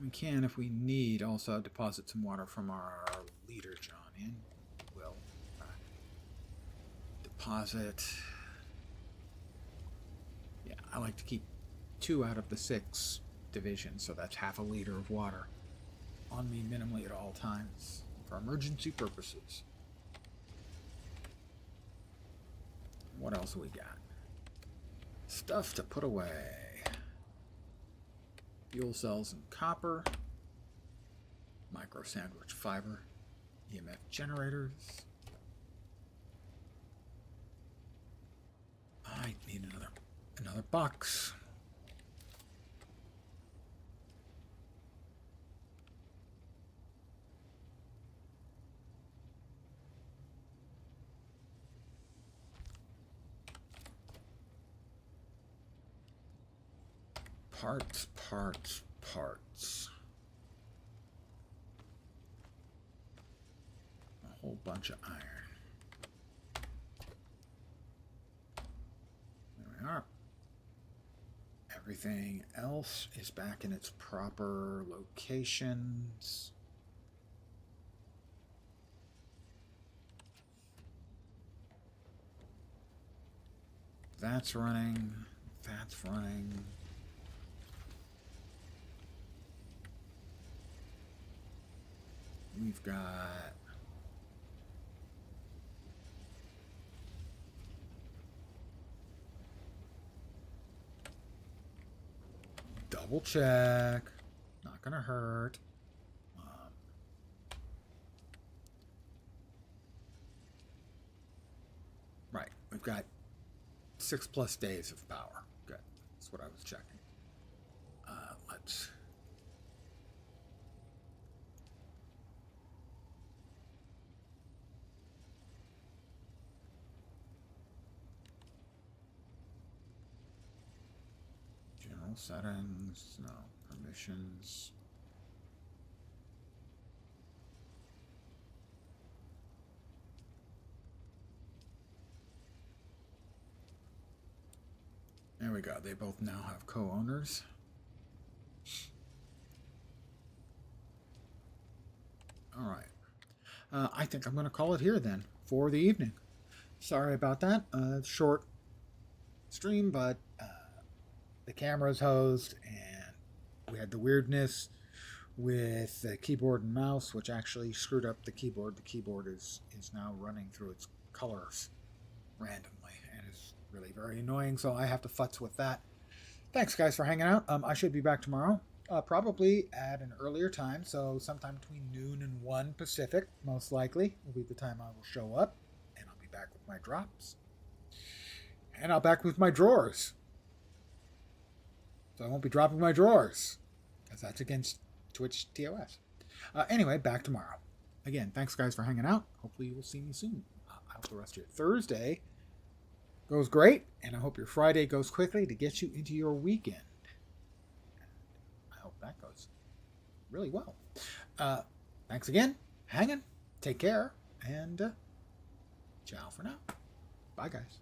We can, if we need, also deposit some water from our leader, John, in. We'll deposit. Yeah, I like to keep 2 out of the 6 divisions, so that's half a liter of water on me minimally at all times for emergency purposes. What else we got? Stuff to put away. Fuel cells and copper, micro sandwich fiber, EMF generators. I need another box. Parts. A whole bunch of iron. There we are. Everything else is back in its proper locations. That's running. That's running. We've got Double check. Not gonna hurt. Right. We've got 6+ days of power. Good. That's what I was checking. Let's. General settings. No. Permissions. There we go. They both now have co-owners. All right. I think I'm going to call it here then for the evening. Sorry about that. Short stream, but the camera's hosed, and we had the weirdness with the keyboard and mouse, which actually screwed up the keyboard. The keyboard is now running through its colors randomly, and is really very annoying, so I have to futz with that. Thanks, guys, for hanging out. I should be back tomorrow, probably at an earlier time, so sometime between noon and 1 Pacific, most likely, will be the time I will show up, and I'll be back with my drops. And I'll back with my drawers. So I won't be dropping my drawers, because that's against Twitch TOS. Anyway, back tomorrow. Again, thanks, guys, for hanging out. Hopefully you will see me soon. I hope the rest of your Thursday goes great, and I hope your Friday goes quickly to get you into your weekend. I hope that goes really well. Thanks again. Hanging. Take care, and ciao for now. Bye, guys.